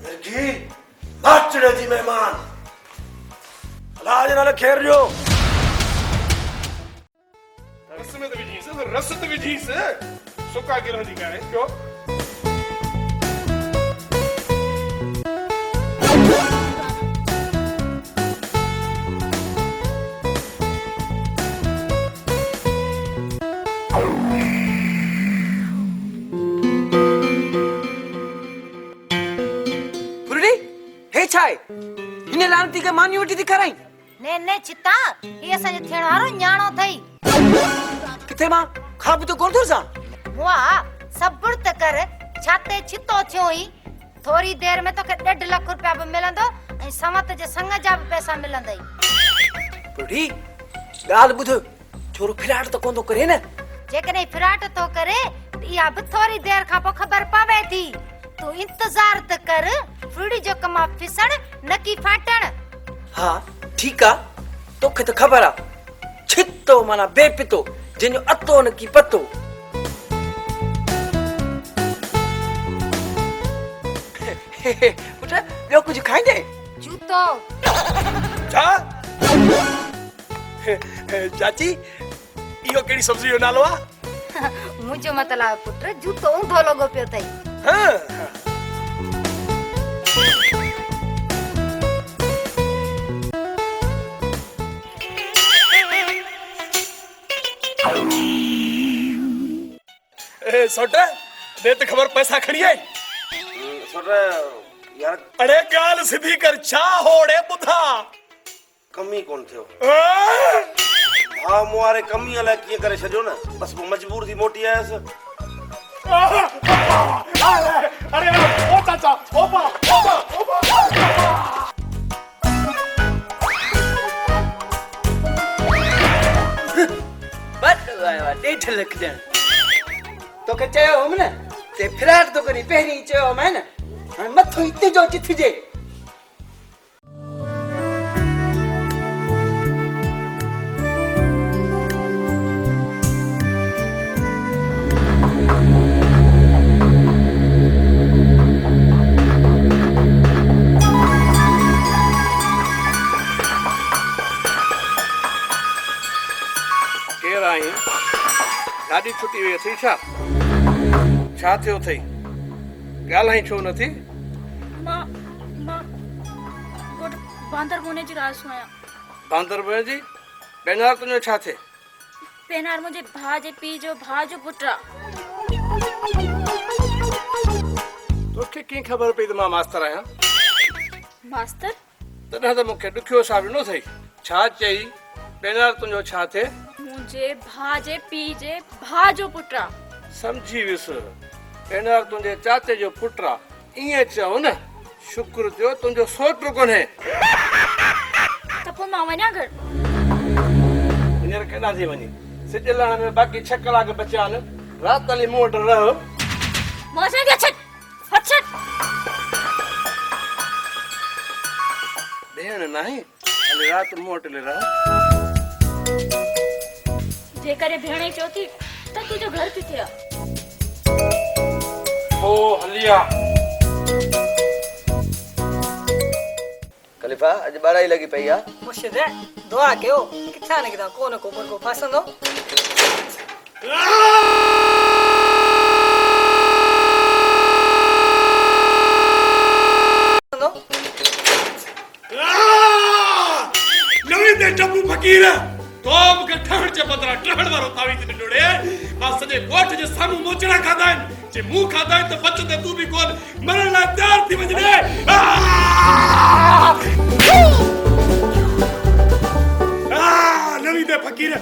Speaker 15: मिर्खी मोचड़े जी महिमान अलाह जे नाले खेर ॾियो
Speaker 4: रस में तो विझीस रस तो विझीस सुका गिरह दी गाए क्यों
Speaker 3: फुलड़ी हे छाए हिन लानती के मानी वठी थी कराई
Speaker 5: ने ने चिता ये असांजो थियण वारो न्याणो थई
Speaker 3: किथे मां खाब तो कोन थरसा
Speaker 5: हुआ सब्र त कर छाते छितो थियो ही थोड़ी देर में तो के 1.5 लाख रुपया भी मिलंदो ऐं समत जे संग जा भी पैसा मिलंदई
Speaker 3: फुलड़ी गाल बुध छोरो फिराट तो कोन तो करे न
Speaker 5: जेकने फिराट तो करे या भी थोड़ी देर का पो खबर पावे थी तू इंतजार त कर फ्रूडी जो कमा फिसण न की फाटण
Speaker 3: हाँ ठीक आ तोखे तो खबर आ छितो माना बेपितो जिनो अतो न की पतो पुट ॿियो कुछ खाईंदे
Speaker 5: जूतो
Speaker 4: छा चाची इहो केड़ी सब्जी जो नालो आ
Speaker 5: मुझो मतलब पुत्र जूतो ऊंधो लॻो पियो थई
Speaker 4: हाँ ए सोटा दे तो खबर पैसा खड़ी है
Speaker 15: सोटा यार
Speaker 4: अरे गाल सीधी कर छा होड़े बुधा
Speaker 15: कमी कोन थियो हाँ मुआरे कमी अलाए कीअं करे छॾियो न बस वो मजबूर थी मोटी आयसि
Speaker 4: अरे ओ चाचा ओपा ओपा ओपा
Speaker 3: डेढ़ लख ॾियण तोखे चयो हुम न ते फिराट तो करी पहिरीं चयो हुम न हाणे मथो हिते जो चिथिजे
Speaker 4: केर आई गाड़ी छुटी हुई थी छा थियो थई ॻाल्हाई छो न थी
Speaker 2: मां गोट बांदर बोने जी ॻाल्हि सुणाया
Speaker 4: बांदर बोने जी बेनार तुंहिंजो छा थे
Speaker 2: पेनार मुंहिंजे भाउ जे पीउ जो भाउ जो पुटु आहे
Speaker 4: तोखे कीअं ख़बर पई त मां मास्तर आहियां
Speaker 2: मास्तर
Speaker 4: तॾहिं त मूंखे ॾुखियो साबित ॾिनो अथई छा चई बेनार तुंहिंजो छा थे
Speaker 2: मुंहिंजे भाउ जे पीउ जे भाउ जो पुटु आहे
Speaker 4: समझी वियुसि बेनार तुंहिंजे चाचे जो पुटु आहे ईअं चओ न शुक्र थियो तुंहिंजो सोटु कोन्हे
Speaker 2: त पोइ मां वञा घर
Speaker 4: हींअर केॾां थी वञी सिॼ लहण में बाक़ी 6 कलाक बचिया आहिनि राति ताईं मूं वटि रहो
Speaker 2: मौसम के छट हट छट
Speaker 4: भेण नाही हले राति मूं वटि रहो
Speaker 2: जेकॾहिं भेण ई चओ थी त तुंहिंजो घर किथे आहे
Speaker 4: ओ हलिया
Speaker 14: खलीफ़ा अॼु ॿारहां लॻी पई आहे
Speaker 13: मुर्शिद दुआ कयो किथां निकिता को न को मुर्गो फासंदो
Speaker 4: नवी दे टपू फकीर तो मूंखे ठहण जे बदिरां टहण वारो तावीज़ ॾिनो ॾे मां सॼे ॻोठ जे साम्हूं मोचड़ा खाधा आहिनि जे मूं खाधा आहिनि त बचंदे तूं बि कोन मरण लाइ तयार थी वञ नवी दे फकीर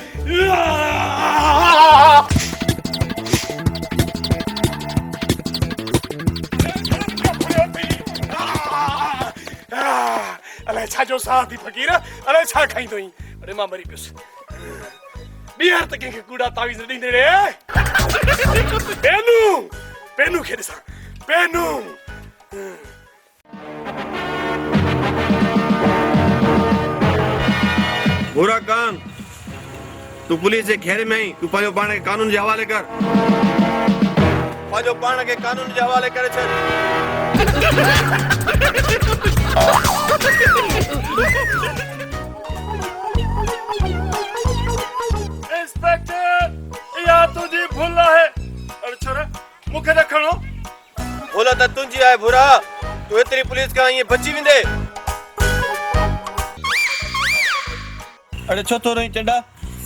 Speaker 4: अलाए छा जो साह थी फकीर अलाए छा खाईंदो ई अरे मां मरी पियुसि ॿीहर त कंहिंखे कूड़ा तावीज़ ॾींदे रे पेनू खे ॾिसां पेनू
Speaker 14: बुरा कान तू पुलिस जे घेरे में ही तू पंहिंजो पाण खे कानून जे हवाले कर पंहिंजो पाण खे कानून जे हवाले करे छॾ
Speaker 4: इंस्पेक्टर या तुझी भूल है अरे छोरा मूंखे न खणो
Speaker 14: भूल त तुंहिंजी आहे बुरा तू एतिरी पुलिस खां ईअं बची वेंदे
Speaker 10: अरे छो थो रही चंडा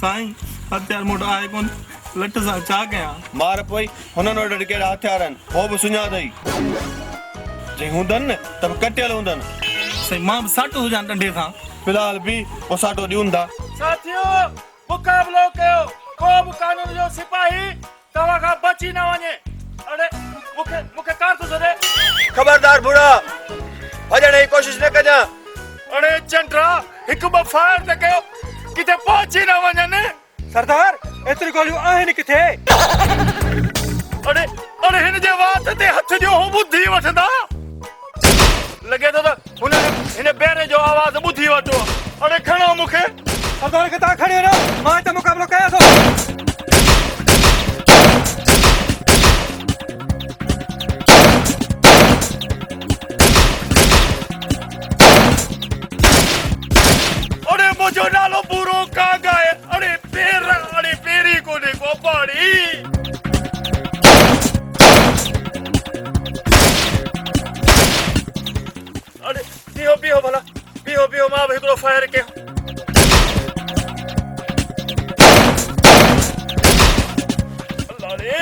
Speaker 10: साईं हथियार मोटो आहे कोन लट सां छा कयां
Speaker 14: मार पोइ हुननि वटि कहिड़ा हथियार आहिनि हो बि सुञातई जे हूंदनि न त बि कटियल हूंदनि
Speaker 10: साईं मां बि साटो हुजां डंडे सां
Speaker 14: फिलहाल बि पोइ साटो ॾियूं था
Speaker 4: साथियो मुक़ाबलो कयो को बि कानून जो सिपाही तव्हां खां बची न वञे अरे मूंखे कार थो छॾे
Speaker 14: खबरदार बुरा भॼण जी कोशिश न कजां
Speaker 4: अरे चंड्रा हिकु ॿ फायर त कयो किथे पहुची न वञनि सरदार एतिरी गोलियूं आहिनि किथे अरे अरे हिन जे वात ते हथ जो ॿुधी वठंदा लॻे थो त हुन हिन बेरे जो आवाज़ ॿुधी वठो अरे खणो मूंखे सरदार खे तव्हां खणी वञो मां हिते मुक़ाबलो कयां थो अरे मुझो नालो पूरो कागा है अरे पेरी कोने को पाड़ी
Speaker 14: मां भी हिकिड़ो फायर कयो अल्लाह रे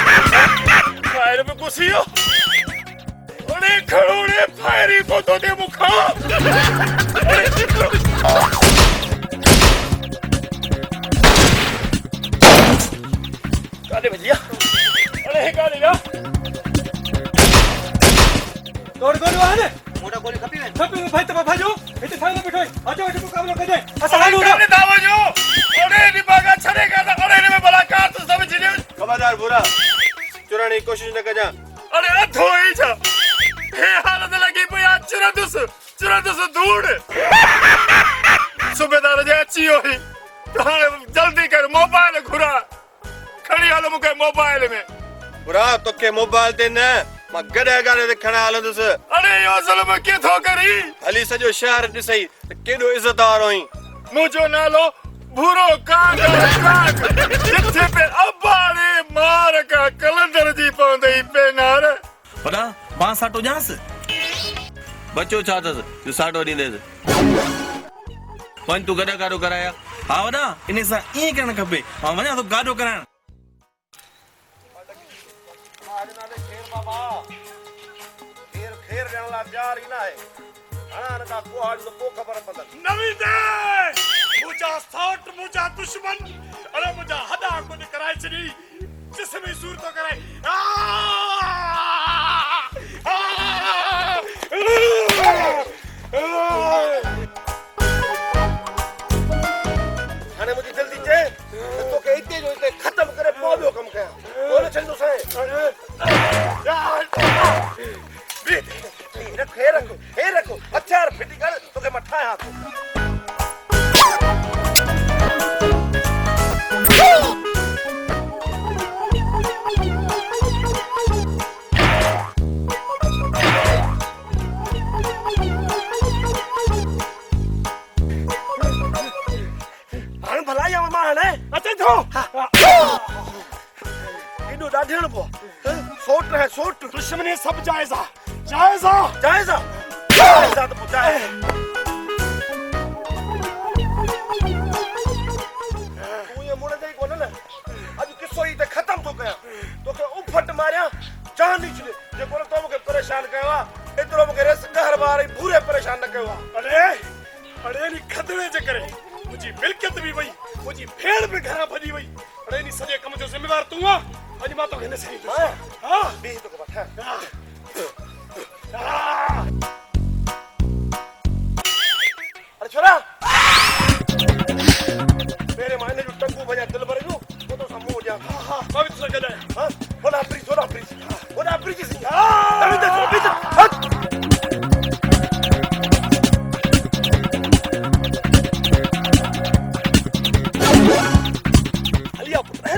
Speaker 14: फायर में घुसी हो ओने खड़ोड़े फायरी पोतो दे मुखा काले भैया अरे हे काले या
Speaker 1: दौड़ दौड़ आ ने मोटा गोली खपी में भाई तब भाजो इते थाने बैठो आजो आजो मुकाबला कर दे असा हालू
Speaker 14: काले दावा जो ओने निभागा छड़ेगा ना ओने में मुलाकात सब जिने खबरदार बुरा चुराने की कोशिश न कजा अरे अथो ही जा हे हालत लगी पिया चुरदुस धूड़ सुबेदार जे अची होई जल्दी कर मोबाइल घुरा खड़ी हाल मुके मोबाइल में बुरा तो के मोबाइल ते न मां गडे गाने ते खणा हलंदुस अरे यो ज़ुल्म के थो करी हली सजो शहर ॾिसई त केॾो इज़तदार होई मुंहिंजो नालो भूरो काग जिथे पे अबाड़े मार का कलंदर जी पवंदई पेनार
Speaker 10: वॾा मां साटो ॼांसि बचो छा अथसि तूं साटो ॾींदेसि वञ तूं गॾु गाॾो कराया हा वॾा इन सां ईअं करणु खपे मां वञा थो गाॾो कराइण
Speaker 15: खेर ॾियण लाइ तयार ई न आहे हाणे का कुहाड़ जो को ख़बर पवंदसि
Speaker 14: नवी दे मुंहिंजा सौट मुंहिंजा दुश्मन अरे मुंहिंजा हॾा कुझु कराए छॾी जिस्मी सूरत कराए
Speaker 15: हाणे मुंहिंजी जल्दी चए तोखे हिते जो हिते ख़तमु करे पोइ ॿियो कमु कयां कोन छॾींदो साईं हे रखो हथियार फिटी कर तोखे मां ठाहियां थो हाणे भला या मां हाणे अचे थो एॾो ॾाढियण पोइ सोट है सोट
Speaker 14: दुश्मनी सब जायजा
Speaker 15: त पोइ जाइज़ तूं इएं मुड़ ॾेई कोन न अॼु किसो ई त ख़तमु थो कयां तोखे उफट मारियां जान ई छॾे जेको तो मूंखे परेशान कयो आहे एतिरो मूंखे रेस कहर बार भूरे परेशान न कयो आहे
Speaker 14: अरे नी खदड़े जे करे मुंहिंजी मिल्कियत बि वई मुंहिंजी भेड़ बि घरां भॼी वई अरे नी सॼे कम जो ज़िम्मेवार तूं आहे अॼु मां तोखे न सही
Speaker 15: हा बि तोखे वठां अरे छोरा मेरे मायने जो टंगू भजा दिल भर जो वो तो सामू हो जा हां मैं भी तुझे कहना है हां होना प्लीज सिंह हां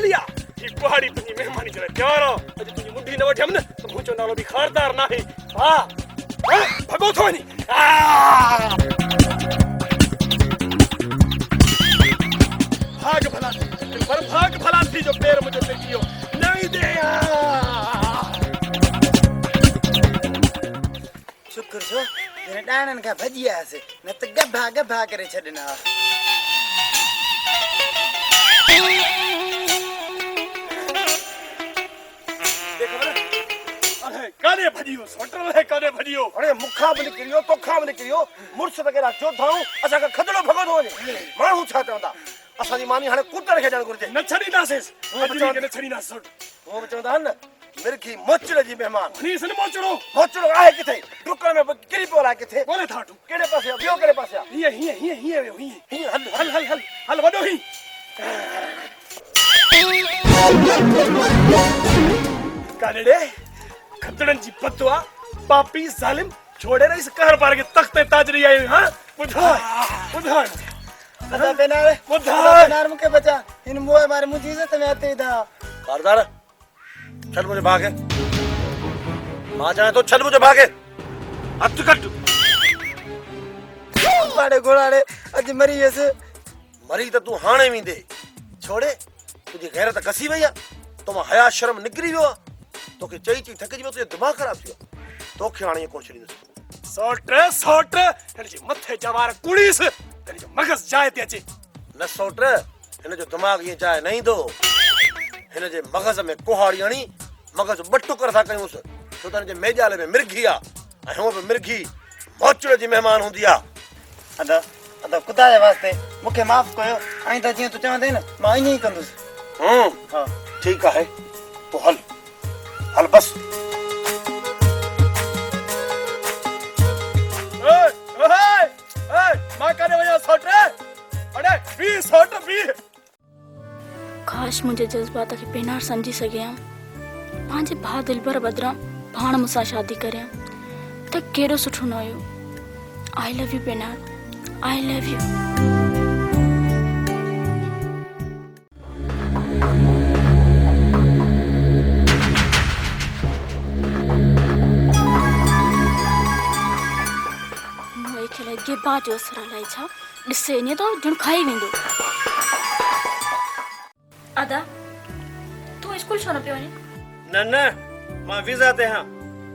Speaker 14: हलिया ये कुहाड़ी तुझी मेहमानी करे प्यार अॼु तुंहिंजी मुंडी न वठियमि न त मुंहिंजो नालो बि खारदार नाहे हा भॻो थो वञी भाग भला थी जो पैर मुंहिंजो ते गियो नहीं दे
Speaker 9: शुक्र छो जॾहिं ॾाणनि खां भॼी आयासीं न त गभा गभा करे छॾिना
Speaker 14: काने भजियो सोटल है काने भजियो
Speaker 15: अरे मुखा बि निकिरियो तोखा बि निकिरियो मुड़ुस वग़ैरह चोथाऊं असांखे खदड़ो भॻो थो वञे माण्हू छा चवंदा असांजी मानी हाणे कूटर खे ॾियणु घुरिजे
Speaker 14: न छॾींदासीं न छॾींदासीं
Speaker 15: वो बि चवंदा आहिनि न मिर्गी मोचड़ जी महिमान
Speaker 14: नीस न मोचड़ो
Speaker 15: आहे किथे डुकण में किरी पियो आहे किथे
Speaker 14: कोने थाटू
Speaker 15: कहिड़े पासे ॿियो कहिड़े पासे
Speaker 14: हीअं हल वॾो ही कानेड़े खतड़न जी बदुआ पापी जालिम छोड़े रही कहर पार के तख्ते ताजरी आई हां बुधार
Speaker 9: अदा बेनार मुके बचा इन मोए मारे मुझे इज्जत में आते था
Speaker 15: कारदार चल मुझे भागे मां चाहे तो चल मुझे भागे हथ कट
Speaker 9: पाड़े घोड़ाड़े अज मरी ऐसे
Speaker 15: मरी तो तू हाणे भी दे छोड़े तुझी गैरत कसी वई तो मां हया शर्म निकरी वियो तोखे चई चई थकिजी वियो, तुंहिंजो दिमाग़ ख़राब थी वियो। तोखे हाणे कोन छॾींदुसि।
Speaker 4: सोट हिन जे मथे जवार कुड़ीस, हिन जो मगज़ जाइ ते अचे।
Speaker 15: न सोट, हिन जो दिमाग़ ईअं जाइ न ईंदो। हिन जे मगज़ में कुहाड़ी हणी मगज़ ॿ टुकर था कयूंसि, छो त हिन जे मेजाले में मिर्गी आहे ऐं हूअ बि मिर्गी मोचड़े जी महिमान हूंदी आहे।
Speaker 9: अदा अदा खुदा जे वास्ते मूंखे माफ़ कयो। आईंदा जीअं तूं चवंदे न मां ईअं ई कंदुसि।
Speaker 15: हा ठीकु आहे, पोइ हल हल बस।
Speaker 4: मां काॾे वञा सोट? अड़े बी सोट बी।
Speaker 16: काश मुंहिंजे जज़्बात खे पेनार सम्झी सघियां, पंहिंजे भाउ दिलबर बदिरां पाण मूंसां शादी करियां त केॾो सुठो न हुयो। आई लव यू पेनार, आई लव यू। मोए खे लॻे बाज जो असर अलाए छा ॾिसे ईअं तो ॼण खाई वेंदो। अदा तूं स्कूल छो न पियो वञे?
Speaker 15: न मां वीज़ा ते आहियां,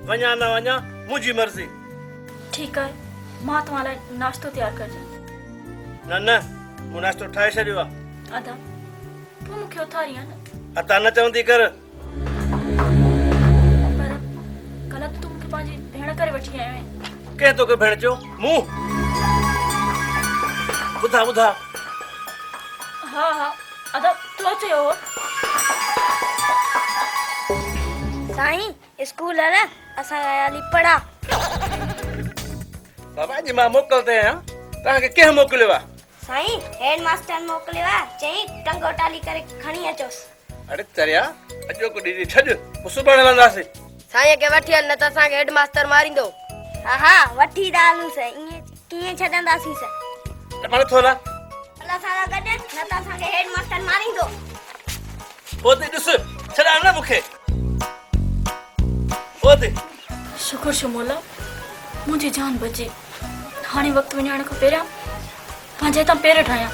Speaker 15: वञा न वञा मुंहिंजी मर्ज़ी।
Speaker 16: ठीकु आहे, मां तव्हां लाइ नाश्तो तयारु कजां।
Speaker 15: न मूं नाश्तो ठाहे छॾियो आहे।
Speaker 16: अदा तूं मूंखे उथारी आहे न।
Speaker 15: अता न चवंदी कर।
Speaker 16: पर कल्ह तूं मूंखे पंहिंजी भेण करे वठी आयो आहीं।
Speaker 15: कंहिं तोखे भेण चयो? मूं? ॿुधा
Speaker 16: हा अदा तूं चयो हो।
Speaker 11: साईं स्कूल हल, असां हली पढ़ा।
Speaker 15: बाबा जी मां मोकल ते आहियां, तव्हांखे कंहिं मोकिलियो आहे?
Speaker 11: साईं हेड मास्टर मोकिलियो आहे, चई टंगो टाली करे खणी अचोसि।
Speaker 15: अरे चरिया अॼो को ॾींहुं छॾ, पोइ सुभाणे हलंदासीं।
Speaker 8: साईं खे वठी हल, न त असांखे हेड मास्टर मारींदो।
Speaker 11: हा वठी डालूंसि, ईअं कीअं छॾंदासीं?
Speaker 15: पाण थो हलां
Speaker 11: असां सां गॾु, न त असांखे हेड मास्टर मारींदो।
Speaker 15: पोइ ते ॾिस छॾा न मूंखे। पोइ ते
Speaker 16: शुक्र शुमोला मुंहिंजी जान बचे। हाणे वक़्तु वञण खां पहिरियां पंहिंजे हितां पेर ठाहियां।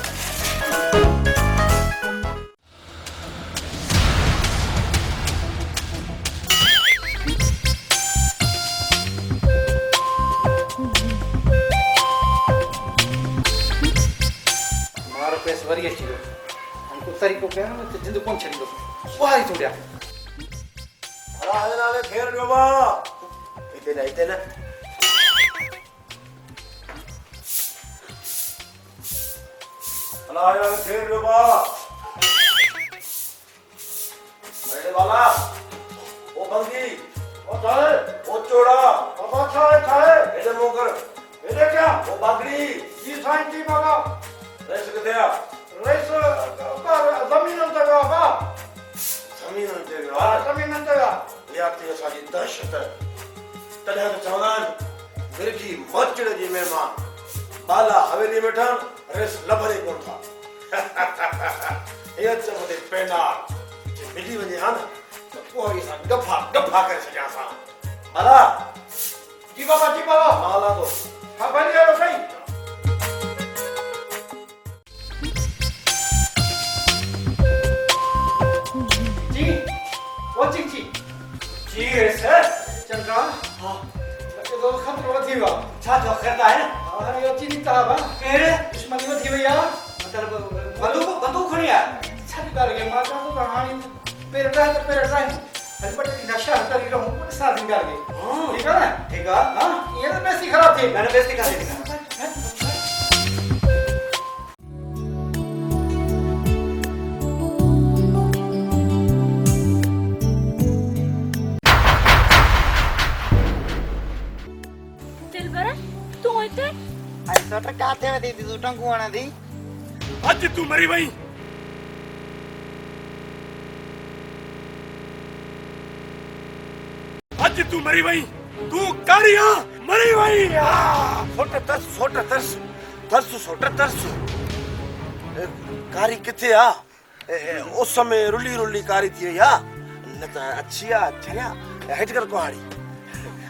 Speaker 1: मारो पैस वरी अची वियो। हमको तरीक़ो कया न त जिंद कोन छॾींदो। ॿुहारी थो ॾियां।
Speaker 15: हला नाले फेर ॾियो मां। हिते न हला नाले फेर ॾियो मां। अरे वाला ओ बंगी ओ चाहे ओ चोड़ा बाबा चाहे इधर मुंह कर। इधर क्या ओ बागड़ी जी साईं जी बाबा। रईस किथे आ? रईस ज़मीन ते वियो बा। ज़मीन ते वियो आ? ज़मीन ते वियो। इहा थी असांजी दहशत। तॾहिं त चवंदा आहिनि मिर्गी मोचड़े जी महिमान, बाला हवेली में ठहनि, रेस लभरे कोन था। हीअ चवंदे पेनार जे मिली वञे हा न त पोइ असां गफ़ा करे छॾियां। बाला जी बाबा मां हलां थो। हा भली हलो साईं।
Speaker 1: जी सर चंद्रा। हाँ तो खतरो थी वा। छा जो खैर है? हां यो चीनी ता बा। केरे दुश्मनी में थी वया। मतलब बंदूक खणी आ। छा कर के मां तो कहानी पेर टाइम हल पट की नशा करी रहूं पर साथ कर के। ठीक है ना? ठीक है। हां ये तो बेइज्जती खराब थी। मैंने बेइज्जती कर दी।
Speaker 9: सोटा काथे में दी तू टंगू आना दी?
Speaker 4: आज तू मरी वई। आज तू मरी वई। तू कारिया मरी वई।
Speaker 15: सोट तरस। कारी किथे आ? उस में रुली कारी थी वई आ। न त अच्छी आ चरिया हेठ कर कुहाड़ी।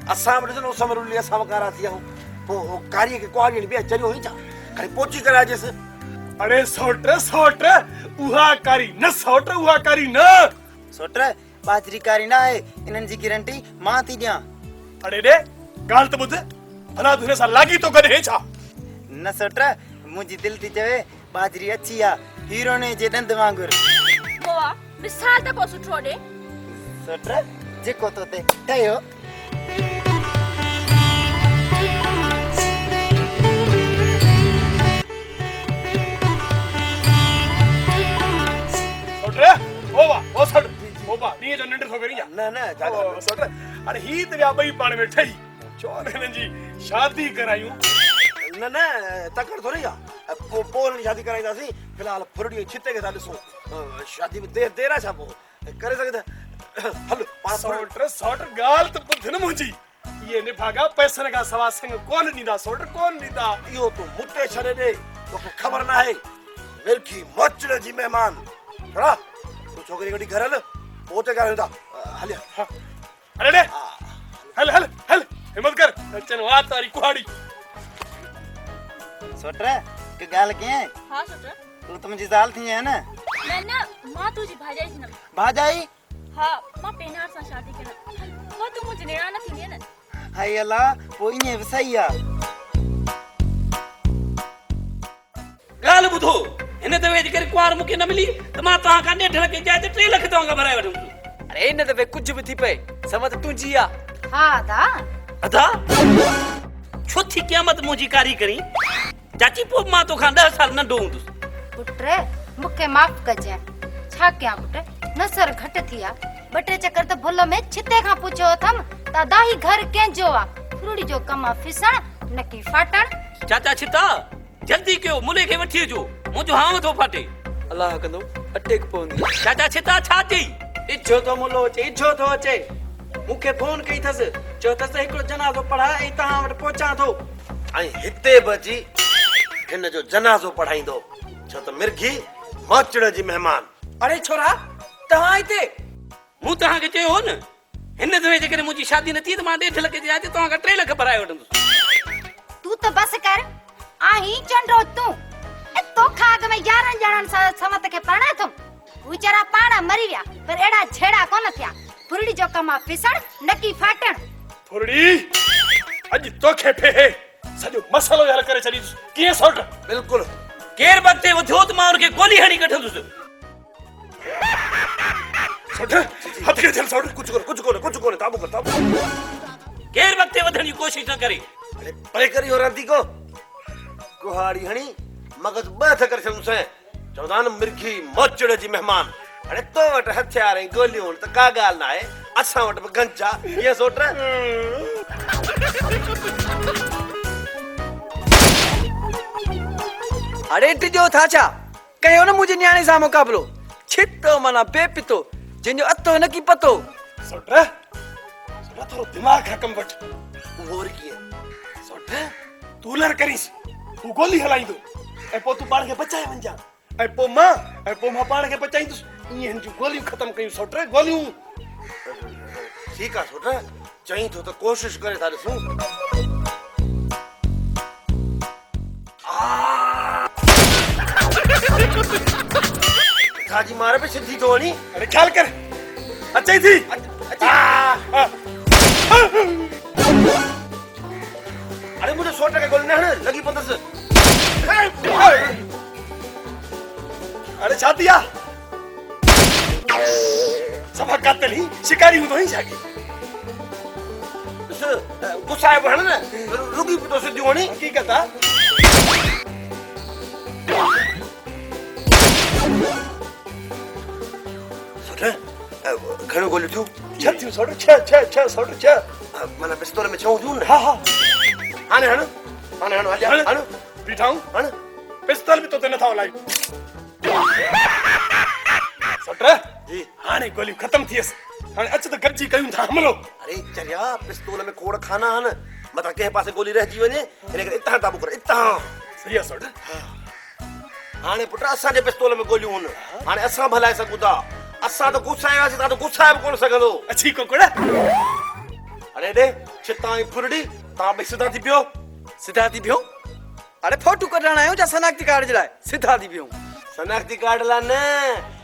Speaker 15: असां बि ॾिसो उस में रुली असां कारा थी आऊं। पोइ कारी के कुहाड़ी बि चरियो ही छा? खाली पोची कराइजेसि।
Speaker 4: अरे सोट उहा कारी न सोट उहा कारी न।
Speaker 9: सोट बाजरी कारी ना आहे इन्हनि जी गारंटी मां थी ॾियां।
Speaker 4: अरे रे ॻाल्हि त ॿुध भला तूं हिन सां लागी तो करे हे छा?
Speaker 9: न सोट मुंहिंजी दिलि थी चवे बाजरी अच्छी आहे हीरोने जे ॾंद वांगुरु।
Speaker 16: मोआ मिसाल त को सुठो ॾे।
Speaker 9: सोट जेको तो ते ठहियो।
Speaker 4: सोट ओवा ओ सोट ओवा नी जो निंड थो करी या
Speaker 15: न न जागा
Speaker 4: सोट अरे ही त विया ॿई पाण में ठही चोन हिननि जी शादी करायूं।
Speaker 15: न न तकड़ थोड़ी आ पोल शादी कराईंदासीं फिलहाल फुरड़ी छिते के साथ ॾिसो शादी में देर छा पो करे सघे हल पाण
Speaker 4: सोट ॻाल्हि त ॿुध न मुंहिंजी ये निभागा पैसनि खां सवा सिंग कोन ॾींदा सोट कोन ॾींदा।
Speaker 15: इहो तूं मुटे छॾे ॾे तोखे ख़बर न आहे मिर्खी मचड़ जी मेहमान छड़ा तूं छोकिरी गॾी घर हल पोइ ते ॻाल्हायूं था हल
Speaker 4: अरे ॾे हल हल हल हिम्मत कर अचनि वात वारी कुहाड़ी।
Speaker 9: सोट के ॻाल्हि कीअं?
Speaker 16: हाँ सोट
Speaker 9: तूं त मुंहिंजी ज़ाल थी आहे न?
Speaker 16: न मां तुंहिंजी भाॼाई थींदमि।
Speaker 9: भाॼाई?
Speaker 16: हाँ मां पेनार सां शादी कंदमि। पोइ तूं मुंहिंजी निणान थींदीअ न।
Speaker 9: हाय अल्लाह पोइ ईअं बि सही आहे।
Speaker 3: ॻाल्हि ॿुधो हिन दफ़े जेकॾहिं कुंवार मूंखे न मिली त मां तव्हां खां 1.5 लख जी जाइ ते 3 लख तव्हां खां भराए वठंदुसि।
Speaker 1: अरे हिन दफ़े कुझु बि थी पए समत तुंहिंजी आहे।
Speaker 5: हा दा
Speaker 3: अदा छो थी क़यामत मुंहिंजी कारी करी चाची पोइ मां तोखां 10 साल नंढो हूंदुसि।
Speaker 5: पुट मूंखे माफ़ कजांइ छा कयां पुट नसर घटि थी आहे 2 चकर त भुल में छिते खां पुछियो अथमि त अदाही घर कंहिंजो आहे फुरड़ी जो कमु आहे फिसण न की फाटण।
Speaker 3: चाचा छिता जल्दी कयो मुले खे वठी अचो मुंहिंजो हाव थो फाटे।
Speaker 1: अलाह कंदो अटेक पवंदी।
Speaker 3: चाचा छिता छा चई?
Speaker 1: इच्छो तो मुलो अचे इच्छो तो अचे मूंखे फोन कई अथसि चयो अथसि हिकिड़ो जनाज़ो पढ़ा ऐं तव्हां वटि पहुचां थो।
Speaker 15: ऐं हिते बची हिन जो जनाज़ो पढ़ाईंदो छो त मिर्गी मचड़ जी मेहमान।
Speaker 1: अरे छोरा तव्हां हिते?
Speaker 3: मूं तव्हांखे चयो हो न हिन दफ़े जेकॾहिं मुंहिंजी शादी न थी त मां 1.5 लख जी जाइ ते तव्हां खां 3 लख भराए वठंदुसि।
Speaker 5: तूं त बस कर आही चंडो तूं ए तोखा अॻ में 11 ॼणनि सां समत खे परणाए थो वीचारा पाण मरी विया पर एड़ा छेड़ा कोन थिया फुरड़ी जो कम आहे फिसण न की फाटण।
Speaker 4: फुरड़ी अॼु तोखे फे सॼो मसलो हल करे छॾींदुसि कीअं सोट?
Speaker 15: बिल्कुलु
Speaker 3: केरु वक़्ते वधियो त मां हुनखे गोली हणी कढंदुसि।
Speaker 4: सोट हथ खे चल सोट कुझु कोन ताबू कर
Speaker 3: केरु वक़्ते वधण जी कोशिश न करे।
Speaker 15: अरे परे करी हो रांदी को कुहाड़ी हणी मगज ॿ करे छॾुसि चवंदा न मिर्गी मचड़ जी मेहमान। अरे तो वटि हथियार ऐं गोलियूं त का ॻाल्हि न आहे असां वटि बि गंज आहे ईअं सोट।
Speaker 1: अरे टिजो था छा कयो न मुंहिंजी न्याणी सां मुक़ाबिलो छितो माना बेपितो जंहिंजो अतो न की पतो।
Speaker 4: सोट थोरो दिमाग़ खां कमु वठ।
Speaker 15: उहो वरी कीअं?
Speaker 4: सोट तूं लड़ करीस तूं गोली हलाईंदो ऐं पोइ तूं पाण खे बचाए वञजां ऐं पोइ मां पाण खे बचाईंदुसि ईअं हिन जूं गोलियूं ख़तमु कयूं सोट गोलियूं।
Speaker 15: ठीकु आहे सोट चई थो त कोशिश करे था ॾिसूं। छाजी मार पे सिधी तो वणी।
Speaker 4: अरे ख्याल कर अचे थी
Speaker 15: अरे मुझे सोट के गोली न हण लगी पंदस।
Speaker 4: अरे छातिया सभा कातल ही शिकारी हूं तो ही जागी
Speaker 15: गुस्सा है हण न रुकी तो सिधी वणी
Speaker 4: हकीकत आ।
Speaker 15: घणो गोली थियूं?
Speaker 4: 6 थियूं सोट 6 सोट 6
Speaker 15: माना पिस्तौल में 6 थियूं न?
Speaker 4: हा
Speaker 15: हाणे हण हण
Speaker 4: बीठाऊं हण पिस्तौल भी तो ते नथा हलाई सोट जी हाणे गोली खत्म थियस हाणे अच त गॾिजी कयूं था हमलो।
Speaker 15: अरे चरिया पिस्तौल में खोड़ खाना हन मता के पासे गोली रह जी वने इन करे इतां ताबू कर इतां
Speaker 4: सही है सोट।
Speaker 15: हाणे पुट असां जे पिस्तौल में गोलियूं हन हाणे असां भलाए सघूं था असां तो गुस्सायासीं ता तो गुस्सा भी कोन सघंदो।
Speaker 4: अच्छी कोकड़ा
Speaker 15: अरे दे छिता ई फुरड़ी ता बि सिधा थी पियो।
Speaker 1: सिधा थी पियो? अरे फोटो कढण आयो जा सनाक्ती कार्ड जे लाइ सिधा थी पियो?
Speaker 15: सनाक्ती कार्ड ला न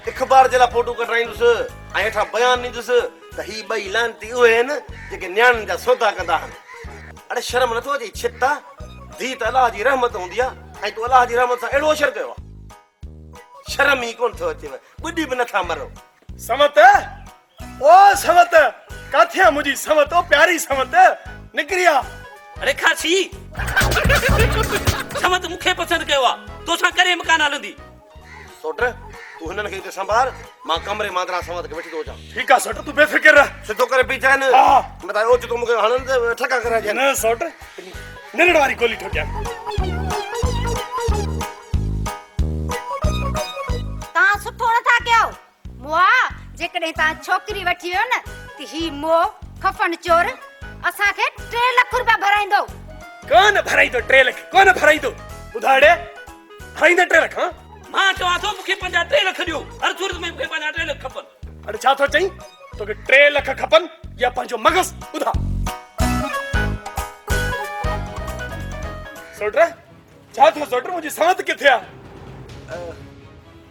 Speaker 15: इख़बार जे लाइ फोटो कढाईंदुसि ऐं हेठां बयान ॾींदुसि त ही ॿई लानती उहे आहिनि जेके न्याणियुनि जा सौदा कंदा आहिनि। अड़े शर्म नथो अचे छिता धी त अलाह जी रहमत हूंदी आहे ऐं तूं अलाह जी रहमत सां अहिड़ो असरु कयो आहे। शर्म ई कोन थो अचेव, ॿुधी बि नथा मरो।
Speaker 4: समत ओ समत काथे आहे मुंहिंजी समत ओ प्यारी समत निकिरी आ।
Speaker 7: अरे खासी समत मूंखे पसंदि कयो आहे तोसां करे मकान हलंदी।
Speaker 15: सोट तूं हिननि खे हिते संभाल, मां कमरे मां समत खे वठी थो अचां।
Speaker 4: ठीकु आहे सोट तूं बेफ़िक्र रह।
Speaker 15: सिधो करे पीछा न मता ओच तूं मूंखे हणनि त ठका कराइजे
Speaker 4: न सोट निरड़ वारी गोली ठोकिया।
Speaker 5: तव्हां सुठो नथा कयो मुआ। जेकॾहिं तव्हां छोकिरी वठी वियो न त ही मोह खफन चोर असांखे 3 लख रुपया भराईंदो।
Speaker 4: कोन भराईंदो 3 लख कोन भराईंदो। ॿुधाड़े भराईंदो 3 लख। हां
Speaker 7: मां चवां थो मूंखे 3 लख ॾियो हर सूरत में मूंखे 3 लख खपनि।
Speaker 4: अरे छा थो चईं तोखे 3 लख खपनि या पंहिंजो मगज़ ॿुधा। सोट छा थो सोट मुंहिंजी समत किथे आहे?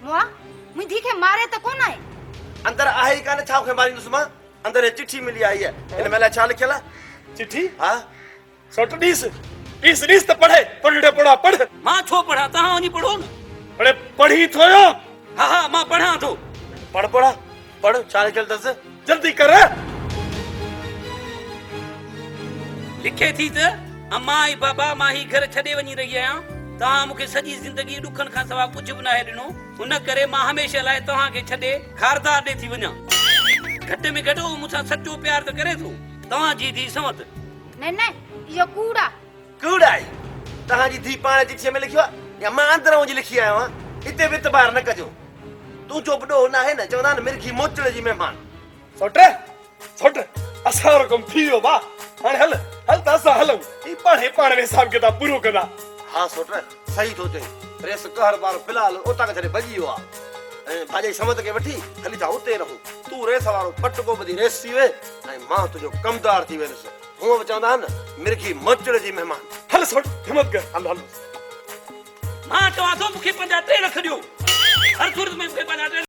Speaker 5: मुआ मुंहिंजी खे मारे त कोन आहे।
Speaker 15: अंदर आहे ई कान छा खे मारींदुसि मां। अंदर हे चिठी मिली आई आहे हिन में छा लिखियल आहे?
Speaker 4: चिठी
Speaker 15: हा
Speaker 4: सोट ॾीस त पढ़े पढ़ड़े पढ़ा पढ़।
Speaker 7: मां छो पढ़ा तव्हां वञी पढ़ो न।
Speaker 4: अरे पढ़ी थोयो।
Speaker 7: हा मां पढ़ां थो।
Speaker 15: पढ़ पढ़ छा लिखियल अथसि
Speaker 4: जल्दी कर।
Speaker 7: लिखे थी त अम्मा ऐं बाबा मां ही घर छॾे वञी रही आहियां। तव्हां मूंखे सॼी ज़िंदगी ॾुखनि खां सवाइ कुझु बि नाहे ॾिनो। हुन करे मां हमेशह लाइ तव्हांखे छॾे खारदार ॾे थी वञा। घटि में घटि उहो मूंसां सचो प्यार त करे थो। तव्हांजी धीउ समत।
Speaker 5: न इहो कूड़ा
Speaker 15: आहे। तव्हांजी धीउ पाण चिठीअ में लिखियो आहे या मां अंदरां वञी लिखी आयो आहियां? हिते वित बार न कजो। तूं जो बॾो न आहे न चवंदा न मिर्खी मोचड़ जी महिमान।
Speaker 4: सोट असां रकम थी वियो बा। हाणे हल त असां हलूं ही पाण में हिसाब किताब पूरो कंदा।
Speaker 15: हाँ सोट सही थो चई। रेस कहर बार फिलहाल उतां करे भॼी वियो आहे ऐं भाॼी समत खे वठी हली था उते रहूं। तूं रेस वारो पटको ॿधी रेस थी वे ऐं मां तुंहिंजो कमदार थी वेंदुसि। हूअं बि चवंदा आहिनि न मिर्खी मोचड़ जी महिमान।
Speaker 4: हल सोट हिम्मत कर हल।
Speaker 7: मां चवां थो मूंखे 3 लख ॾियो हर सूरत में मूंखे 3